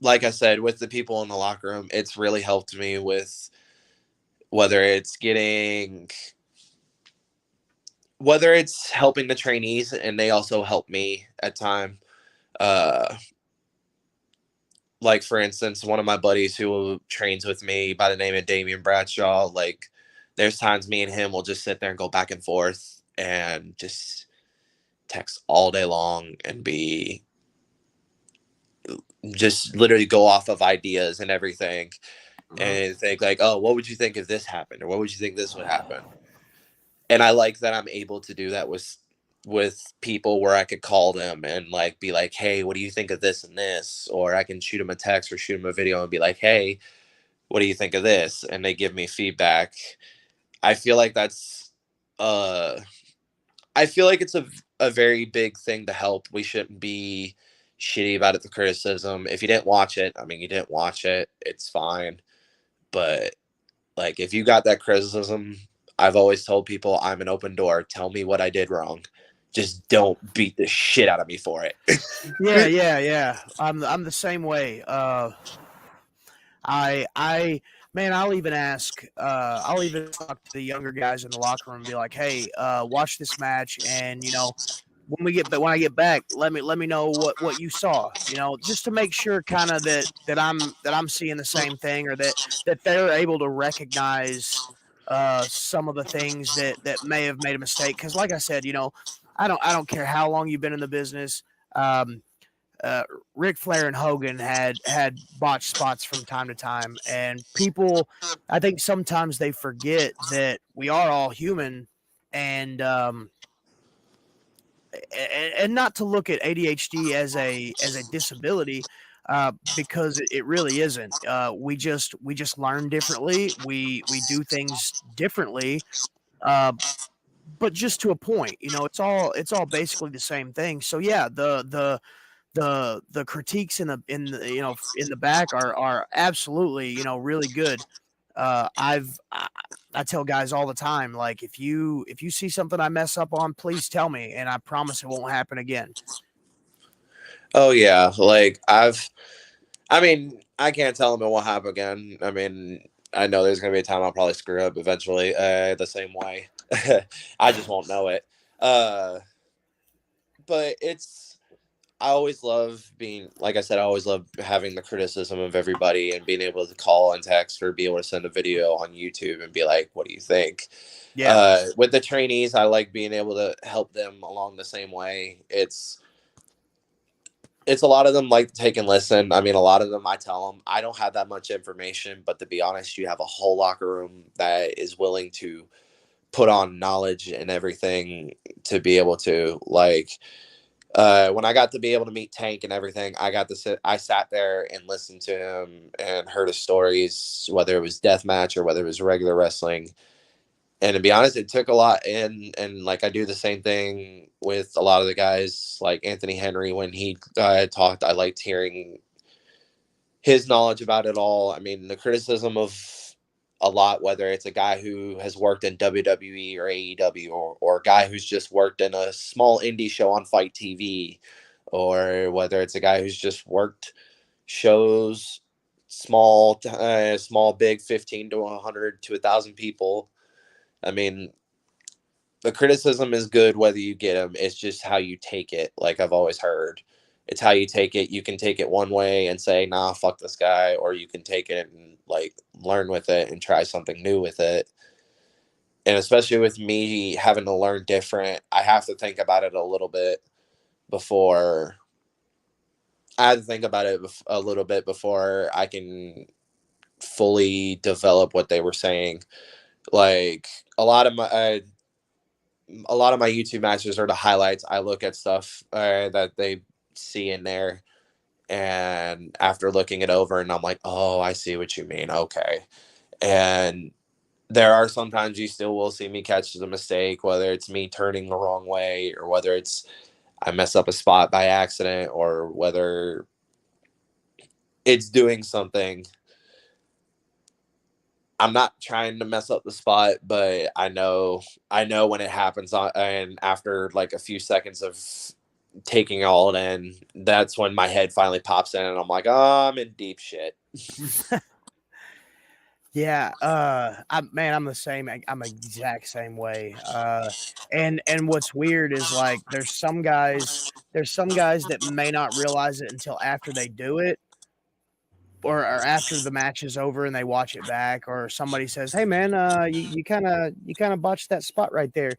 like I said, with the people in the locker room, it's really helped me with whether it's getting whether it's helping the trainees, and they also help me at time. Uh, like for instance, one of my buddies who trains with me by the name of Damian Bradshaw, like there's times me and him will just sit there and go back and forth and just text all day long and be just literally go off of ideas and everything Mhm. and think like, oh, what would you think if this happened, or what would you think this would happen? And I like that I'm able to do that with people where I could call them and like be like, hey, what do you think of this and this? Or I can shoot them a text or shoot them a video and be like, hey, what do you think of this? And they give me feedback. I feel like that's uh I feel like it's a very big thing to help. We shouldn't be shitty about it, the criticism. If you didn't watch it, I mean you didn't watch it. It's fine. But like if you got that criticism, I've always told people I'm an open door. Tell me what I did wrong. Just don't beat the shit out of me for it. Yeah, yeah, yeah. I'm the same way. I man, I'll even talk to the younger guys in the locker room and be like, "Hey, watch this match, and when I get back, let me know what you saw, just to make sure kind of that I'm seeing the same thing, or that they're able to recognize some of the things that may have made a mistake. Because like I said, I don't care how long you've been in the business. Um, uh, Ric Flair and Hogan had botched spots from time to time, and people, I think sometimes they forget that we are all human, and and not to look at ADHD as a disability, because it really isn't. We just learn differently. We do things differently, uh, but just to a point. It's all basically the same thing. So yeah, the critiques in the back are absolutely really good. I tell guys all the time, like, if you see something I mess up on, please tell me, and I promise it won't happen again. Oh yeah, like I mean, I can't tell them it won't happen again. I mean, I know there's gonna be a time I'll probably screw up eventually, the same way. I just won't know it. Uh, but I always love being, like I said, I always love having the criticism of everybody and being able to call and text or be able to send a video on YouTube and be like, what do you think? Yeah, With the trainees, I like being able to help them along the same way. It's a lot of them like to take and listen. I mean, a lot of them I tell them I don't have that much information, but to be honest, you have a whole locker room that is willing to put on knowledge and everything to be able to when I got to be able to meet Tank and everything, I sat there and listened to him and heard his stories, whether it was deathmatch or whether it was regular wrestling. And to be honest, it took a lot in, and like I do the same thing with a lot of the guys, like Anthony Henry when he talked. I liked hearing his knowledge about it all. I mean, the criticism of a lot, whether it's a guy who has worked in WWE or AEW, or a guy who's just worked in a small indie show on Fight TV, or whether it's a guy who's just worked shows small, big, 15 to 100 to 1,000 people. I mean, the criticism is good whether you get them. It's just how you take it. Like I've always heard, it's how you take it. You can take it one way and say, "Nah, fuck this guy," or you can take it and like learn with it and try something new with it. And especially with me having to learn different, I have to think about it a little bit before. I had to think about it a little bit before I can fully develop what they were saying. Like a lot of my a lot of my YouTube matches are the highlights. I look at stuff that they see in there, and after looking it over, and I'm like, oh, I see what you mean. Okay, and there are sometimes you still will see me catch the mistake, whether it's me turning the wrong way, or whether it's I mess up a spot by accident, or whether it's doing something. I'm not trying to mess up the spot, but I know when it happens, and after like a few seconds of taking it all in, that's when my head finally pops in, and I'm like, oh, I'm in deep shit. yeah. Man, I'm the same. I'm exact same way. And what's weird is, like, there's some guys that may not realize it until after they do it, or after the match is over and they watch it back, or somebody says, "Hey man, you kind of botched that spot right there."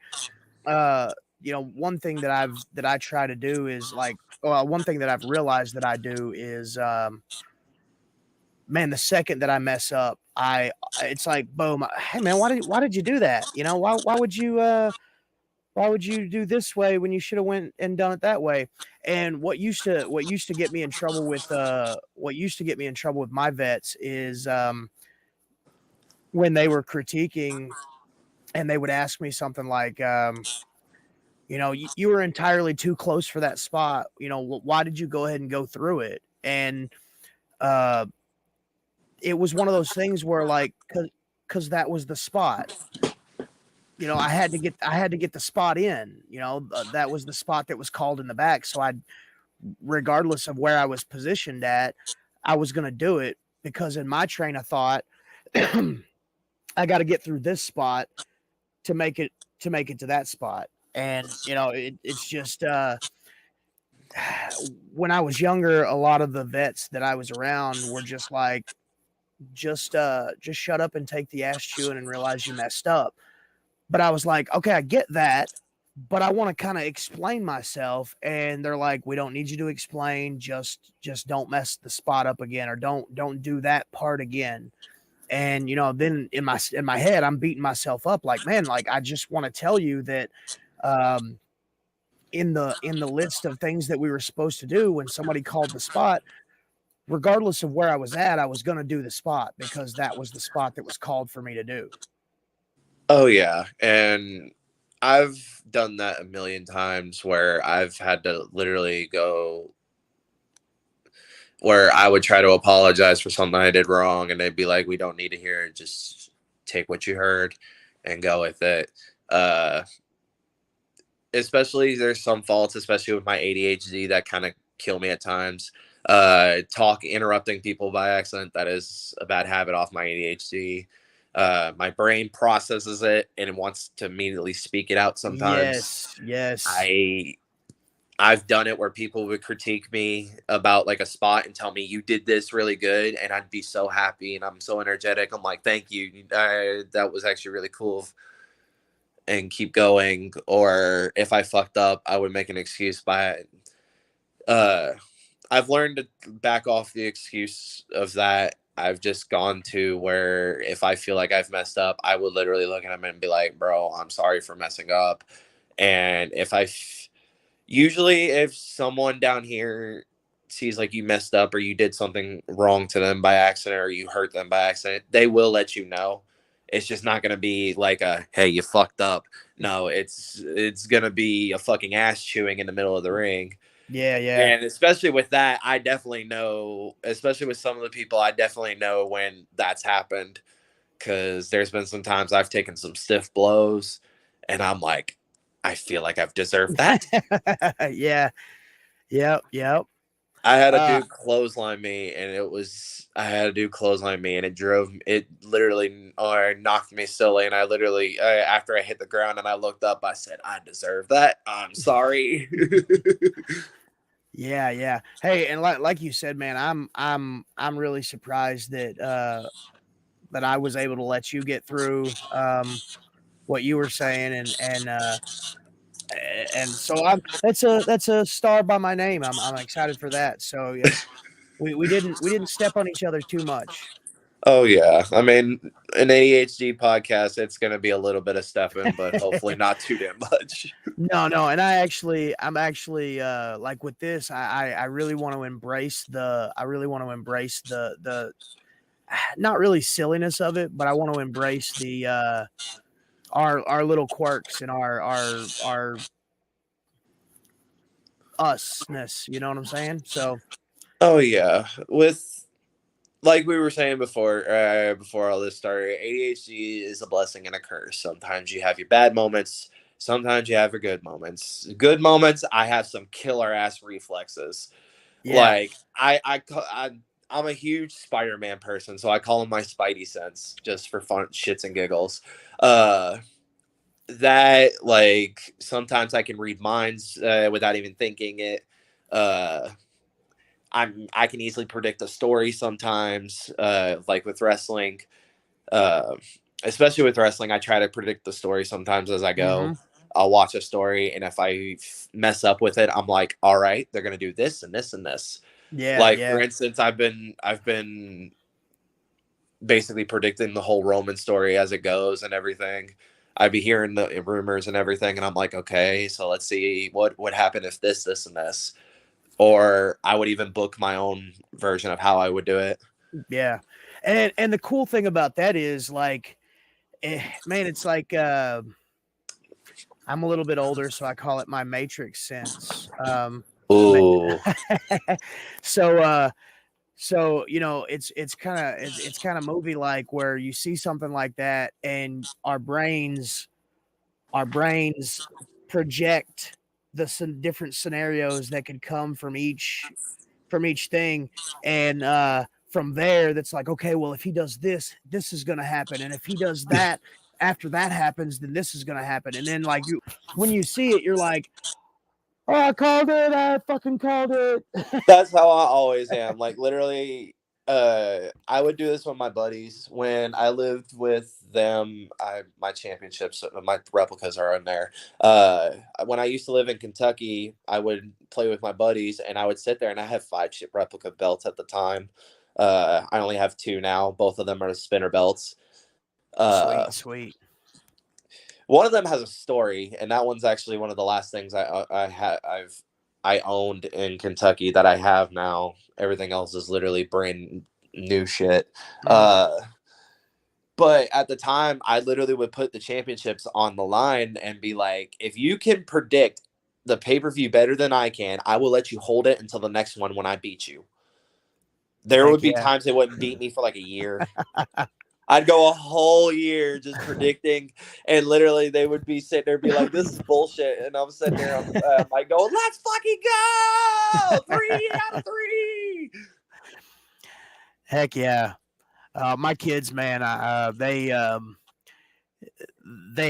Uh, one thing that I try to do is, like, well, one thing that I've realized that I do is, man, the second that I mess up, it's like boom, hey man, why did you do that? Why would you do this way when you should have went and done it that way? And what used to get me in trouble with my vets is, when they were critiquing and they would ask me something like, you were entirely too close for that spot. Why did you go ahead and go through it? And uh, it was one of those things where, like, because that was the spot. I had to get the spot in. That was the spot that was called in the back. So regardless of where I was positioned at, I was going to do it, because in my train of thought, I got to get through this spot to make it to that spot. And it's just when I was younger, a lot of the vets that I was around were just like, just shut up and take the ass chewing and realize you messed up. But I was like, okay, I get that, but I want to kind of explain myself. And they're like, we don't need you to explain. Just don't mess the spot up again, or don't do that part again. And then in my head, I'm beating myself up like, man, like I just want to tell you that um in the list of things that we were supposed to do when somebody called the spot, regardless of where I was at, I was going to do the spot because that was the spot that was called for me to do. Oh yeah, and I've done that a million times where I've had to literally go where I would try to apologize for something I did wrong, and they'd be like, "We don't need to hear it. Just take what you heard and go with it." Uh, Especially there's some faults, especially with my ADHD, that kind of kill me at times. Interrupting people by accident, that is a bad habit off my ADHD. My brain processes it and it wants to immediately speak it out sometimes. Yes, yes. I I've done it where people would critique me about like a spot and tell me you did this really good, and I'd be so happy and I'm so energetic. I'm like, thank you, that was actually really cool, and keep going. Or if I fucked up, I would make an excuse by uh I've learned to back off the excuse of that. I've just gone to where if I feel like I've messed up, I would literally look at him and be like, "Bro, I'm sorry for messing up." And usually if someone down here sees like you messed up or you did something wrong to them by accident or you hurt them by accident, they will let you know. It's just not going to be like a, "Hey, you fucked up." No, it's going to be a fucking ass chewing in the middle of the ring. Yeah, yeah. And especially with that, I definitely know, especially with some of the people, I definitely know when that's happened, because there's been some times I've taken some stiff blows and I'm like, I feel like I've deserved that. Yeah. Yep, yep. I had a Uh dude clothesline me, and I had a dude clothesline me, and it literally or knocked me silly. And I literally, after I hit the ground and I looked up, I said, I deserve that. I'm sorry. yeah, yeah. Hey, and like you said, man, I'm really surprised that I was able to let you get through what you were saying, and so I'm that's a star by my name. I'm excited for that. So yeah, we didn't step on each other too much. Oh yeah, I mean, an ADHD podcast, it's gonna be a little bit of stepping, but hopefully not too damn much. No, no, and I'm actually like with this, I really want to embrace the not really silliness of it, but I want to embrace the our little quirks and our usness. You know what I'm saying? So Oh yeah, with like we were saying before all this started, ADHD is a blessing and a curse. Sometimes you have your bad moments, sometimes you have your good moments. Good moments, I have some killer ass reflexes. yeah, Like I'm a huge Spider-Man person, so I call him my Spidey sense just for fun, shits and giggles. Uh, that like sometimes I can read minds without even thinking it. Uh, I can easily predict a story sometimes, like with wrestling. Uh, Especially with wrestling, I try to predict the story sometimes as I go. mm-hmm, I'll watch a story, and if I mess up with it, I'm like, all right, they're gonna do this and this and this. yeah, Like for yeah, instance, I've been basically predicting the whole Roman story as it goes and everything. I'd be hearing the rumors and everything, and I'm like, okay, so let's see what would happen if this, and this. Or I would even book my own version of how I would do it. yeah. And the cool thing about that is like, man, it's like I'm a little bit older, so I call it my matrix sense. Ma- Ooh. so so it's kind of movie like where you see something like that and our brains project the different scenarios that could come from each thing, and from there that's like, okay, well, if he does this, this is going to happen, and if he does that, after that happens, then this is gonna happen. And then like when you see it, you're like, oh, I called it. I fucking called it. That's how I always am. Like literally, I would do this with my buddies when I lived with them. My championships, my replicas are in there. When I used to live in Kentucky, I would play with my buddies, and I would sit there, and I have 5 replica belts at the time. I only have 2 now. Both of them are spinner belts. Uh, Sweet, sweet. One of them has a story, and that one's actually one of the last things I owned in Kentucky that I have now. Everything else is literally brand new shit. Mm. But at the time, I literally would put the championships on the line and be like, if you can predict the pay-per-view better than I can, I will let you hold it until the next one when I beat you. There Heck would be yeah. times they wouldn't beat me for like a year. I'd go a whole year just predicting, and literally they would be sitting there, and be like, "This is bullshit," and I'm sitting there on the mic going, "Let's fucking go! 3 out of 3." Heck yeah. My kids, man, they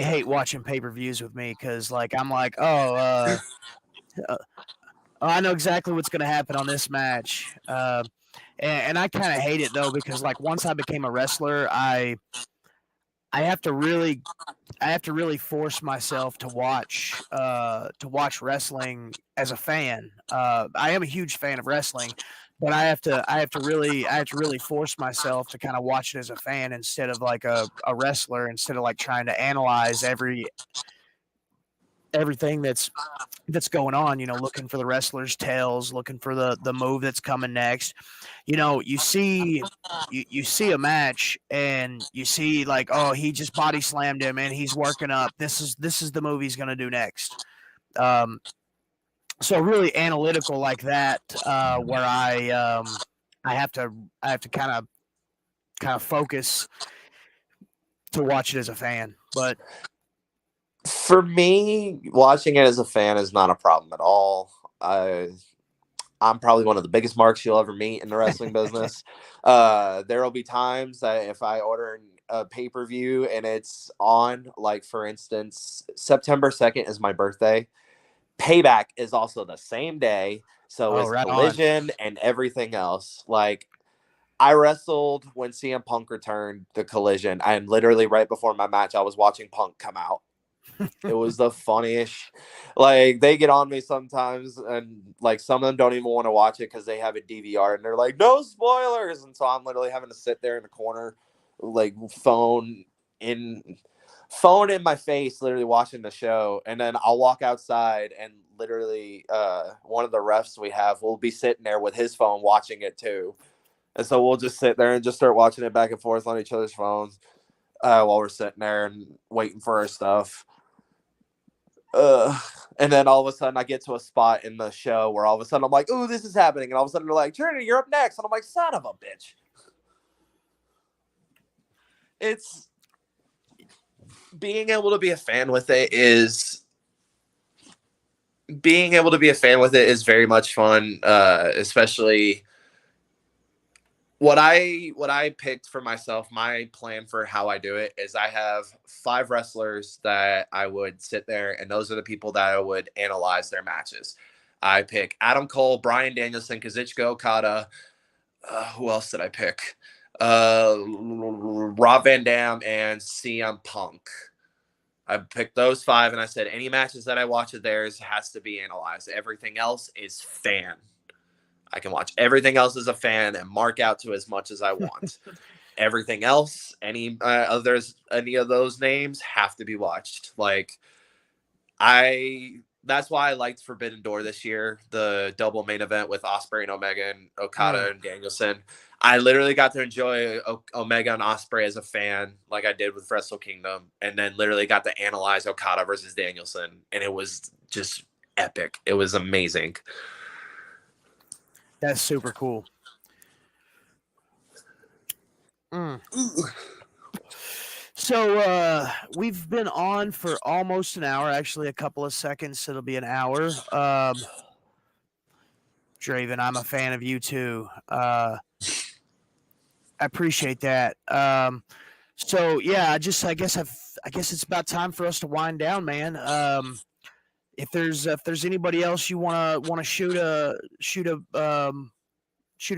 hate watching pay-per-views with me because like I'm like, uh, I know exactly what's going to happen on this match. And I kind of hate it though because like once I became a wrestler, I have to really force myself to watch wrestling as a fan. I am a huge fan of wrestling, but I have to really force myself to kind of watch it as a fan instead of like a wrestler, instead of like trying to analyze everything that's going on, looking for the wrestler's tails, looking for the move that's coming next. You see a match and you see like, oh, he just body slammed him and he's working up. This is the move he's gonna do next. Um, so really analytical like that, where I have to kind of focus to watch it as a fan. But For me, watching it as a fan is not a problem at all. I'm probably one of the biggest marks you'll ever meet in the wrestling business. There will be times that if I order a pay per view and it's on, like for instance, September 2nd is my birthday. Payback is also the same day. So oh, is right on. Collision and everything else. Like I wrestled when CM Punk returned to Collision, and literally right before my match, I was watching Punk come out. It was the funniest. Like they get on me sometimes, and like some of them don't even want to watch it because they have a DVR, and they're like, "No spoilers," and so I'm literally having to sit there in the corner, like in phone in my face, literally watching the show, and then I'll walk outside, and literally, one of the refs we have will be sitting there with his phone watching it too, and so we'll just sit there and just start watching it back and forth on each other's phones, while we're sitting there and waiting for our stuff. And then all of a sudden I get to a spot in the show where all of a sudden I'm like, "Ooh, this is happening," and all of a sudden they're like, "Trinity, you're up next," and I'm like, "Son of a bitch!" It's being able to be a fan with it is very much fun, especially what I picked for myself. My plan for how I do it is I have 5 wrestlers that I would sit there, and those are the people that I would analyze their matches. I pick Adam Cole, Bryan Danielson, Kazuchika Okada. Who else did I pick? Rob Van Dam and CM Punk. I picked those 5, and I said any matches that I watch of theirs has to be analyzed. Everything else is fan. I can watch everything else as a fan and mark out to as much as I want. Everything else, any of those names have to be watched. Like that's why I liked Forbidden Door this year, the double main event with Ospreay and Omega and Okada and Danielson. I literally got to enjoy Omega and Ospreay as a fan, like I did with Wrestle Kingdom, and then literally got to analyze Okada versus Danielson, and it was just epic. It was amazing. That's super cool. So we've been on for almost an hour, actually a couple of seconds, it'll be an hour. Draven, I'm a fan of you too. I appreciate that. So yeah, I guess it's about time for us to wind down, man. If there's anybody else you wanna shoot a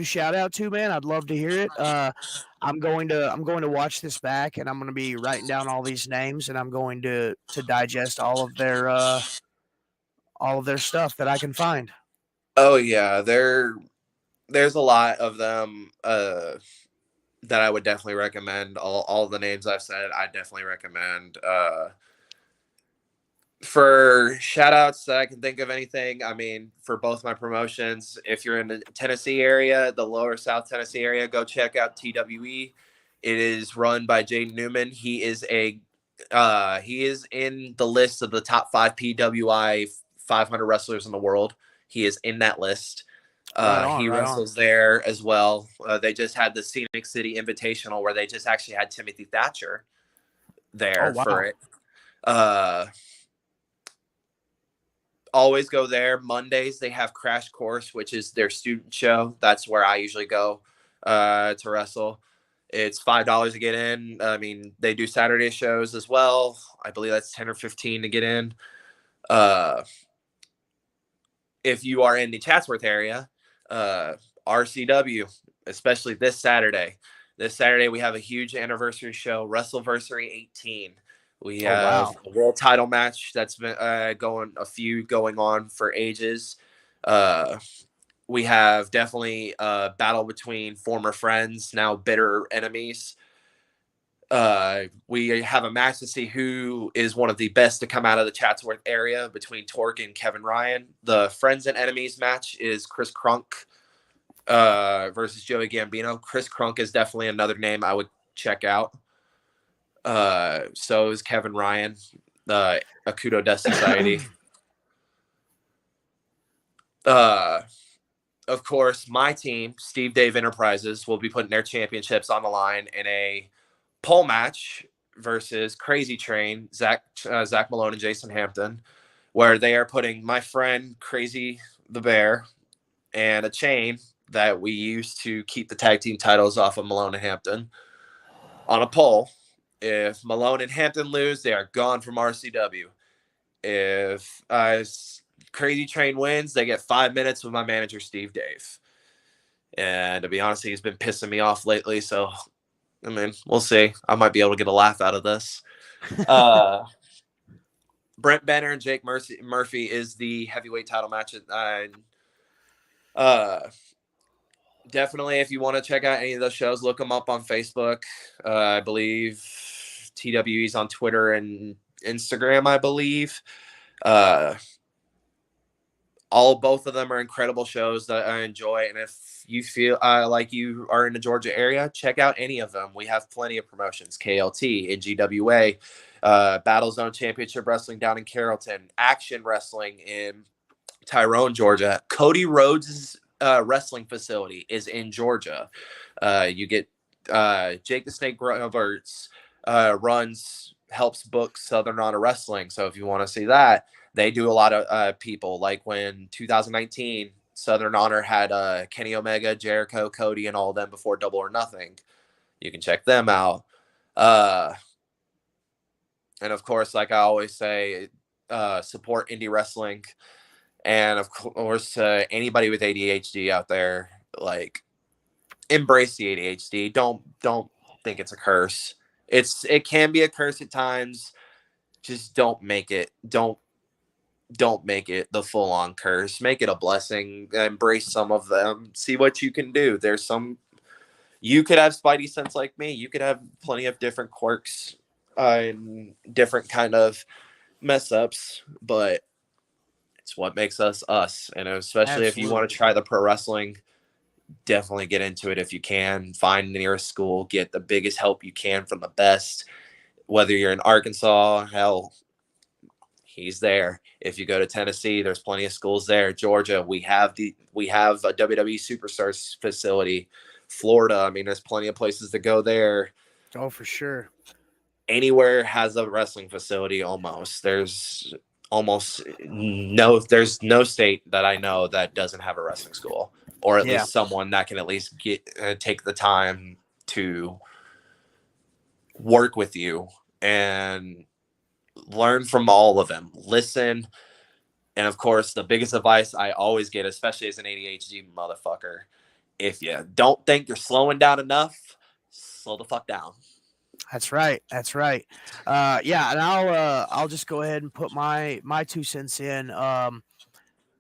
shout out to, man, I'd love to hear it. I'm going to watch this back, and I'm going to be writing down all these names, and I'm going to digest all of their stuff that I can find. Oh yeah, there's a lot of them that I would definitely recommend. All the names I've said, I definitely recommend. For shout outs that I can think of anything, I mean, for both my promotions, if you're in the Tennessee area, the lower South Tennessee area, go check out TWE. It is run by Jaden Newman. He is in the list of the top 5 PWI 500 wrestlers in the world. He is in that list. Right on, He right on. wrestles there as well. They just had the Scenic City Invitational where they just actually had Timothy Thatcher Oh there for wow. it. Uh, Always go there. Mondays they have Crash Course, which is their student show. That's where I usually go to wrestle. It's $5 to get in. I mean, they do Saturday shows as well. I believe that's 10 or 15 to get in. Uh, if you are in the Chatsworth area, uh, RCW, especially this Saturday. This Saturday we have a huge anniversary show, WrestleVersary 18. We Oh have wow. a world title match that's been going on for ages. Uh, we have definitely a battle between former friends, now bitter enemies. We have a match to see who is one of the best to come out of the Chatsworth area between Torque and Kevin Ryan. The friends and enemies match is Chris Crunk versus Joey Gambino. Chris Crunk is definitely another name I would check out. So is Kevin Ryan, Akudo Death Society. Uh, of course, my team, Steve Dave Enterprises, will be putting their championships on the line in a pole match versus Crazy Train, Zach Malone and Jason Hampton, where they are putting my friend Crazy the Bear and a chain that we use to keep the tag team titles off of Malone and Hampton on a pole. If Malone and Hampton lose, they are gone from RCW. If Crazy Train wins, they get 5 minutes with my manager, Steve Dave. And to be honest, he's been pissing me off lately. So, I mean, we'll see. I might be able to get a laugh out of this. Brent Benner and Jake Murphy is the heavyweight title match. Uh, Definitely, if you want to check out any of those shows, look them up on Facebook. I believe TWE's on Twitter and Instagram, I believe. Uh, both of them are incredible shows that I enjoy. And if you feel like you are in the Georgia area, check out any of them. We have plenty of promotions: KLT, NGWA, Battle Zone Championship Wrestling down in Carrollton, Action Wrestling in Tyrone, Georgia. Cody Rhodes' wrestling facility is in Georgia. You get Jake the Snake Roberts helps book Southern Honor Wrestling. So if you want to see that, they do a lot of people, like when 2019 Southern Honor had Kenny Omega, Jericho, Cody, and all of them before Double or Nothing. You can check them out. And of course, like I always say, support indie wrestling. And of course, anybody with ADHD out there, like, embrace the ADHD. Don't think it's a curse. It can be a curse at times. Just don't make it. Don't make it the full on curse. Make it a blessing. Embrace some of them. See what you can do. There's some. You could have spidey sense like me. You could have plenty of different quirks and different kind of mess ups, but it's what makes us us. And especially if you want to Absolutely. try the pro wrestling, definitely get into it if you can. Find the nearest school, get the biggest help you can from the best. Whether you're in Arkansas, hell, he's there. If you go to Tennessee, there's plenty of schools there. Georgia, we have a WWE Superstars facility. Florida, I mean, there's plenty of places to go there. Oh, for sure. Anywhere has a wrestling facility almost. There's no state that I know that doesn't have a wrestling school, or at Yeah. least someone that can at least take the time to work with you and learn from all of them. Listen. And of course, the biggest advice I always get, especially as an ADHD motherfucker, if you don't think you're slowing down enough, slow the fuck down. That's right. That's right. Yeah, and I'll just go ahead and put my 2 cents in.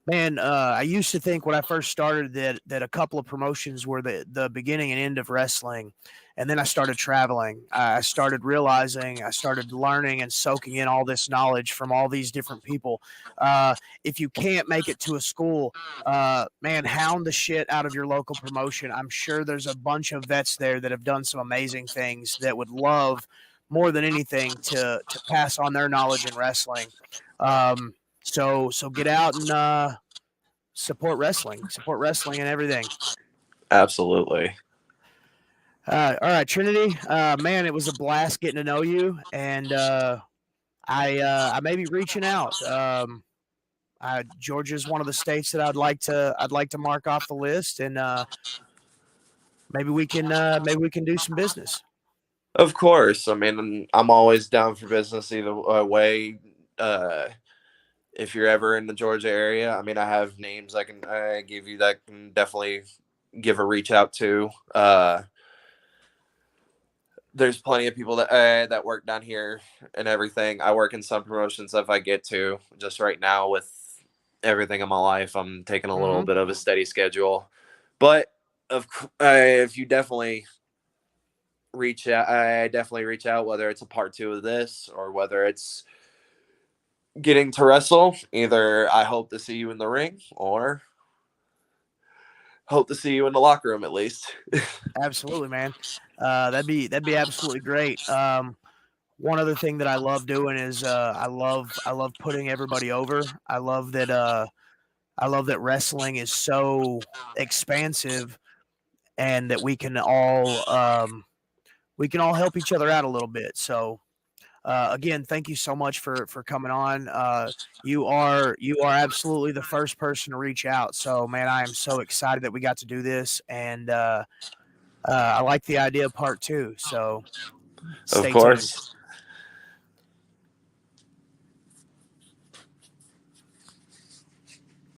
Man, I used to think when I first started that a couple of promotions were the beginning and end of wrestling, and then I started traveling. I started realizing, I started learning and soaking in all this knowledge from all these different people. If you can't make it to a school, man, hound the shit out of your local promotion. I'm sure there's a bunch of vets there that have done some amazing things that would love more than anything to pass on their knowledge in wrestling. So get out and support wrestling and everything. Absolutely. All right, Trinity. Man, it was a blast getting to know you, and I may be reaching out. Georgia's one of the states that I'd like to mark off the list, and maybe we can do some business. Of course. I mean, I'm always down for business either way. Uh, if you're ever in the Georgia area, I mean, I have names I can give you that can definitely give a reach out to. There's plenty of people that work down here and everything. I work in some promotions if I get to. Just right now with everything in my life, I'm taking a little Mm-hmm. bit of a steady schedule. But if you definitely reach out, I definitely reach out, whether it's a part two of this or whether it's getting to wrestle. Either I hope to see you in the ring or hope to see you in the locker room at least. Absolutely, man. That'd be absolutely great. One other thing that I love doing is I love putting everybody over. I love that wrestling is so expansive and that we can all help each other out a little bit. So again, thank you so much for coming on. You are absolutely the first person to reach out. So man, I am so excited that we got to do this, and I like the idea of part two. So Of stay tuned. course.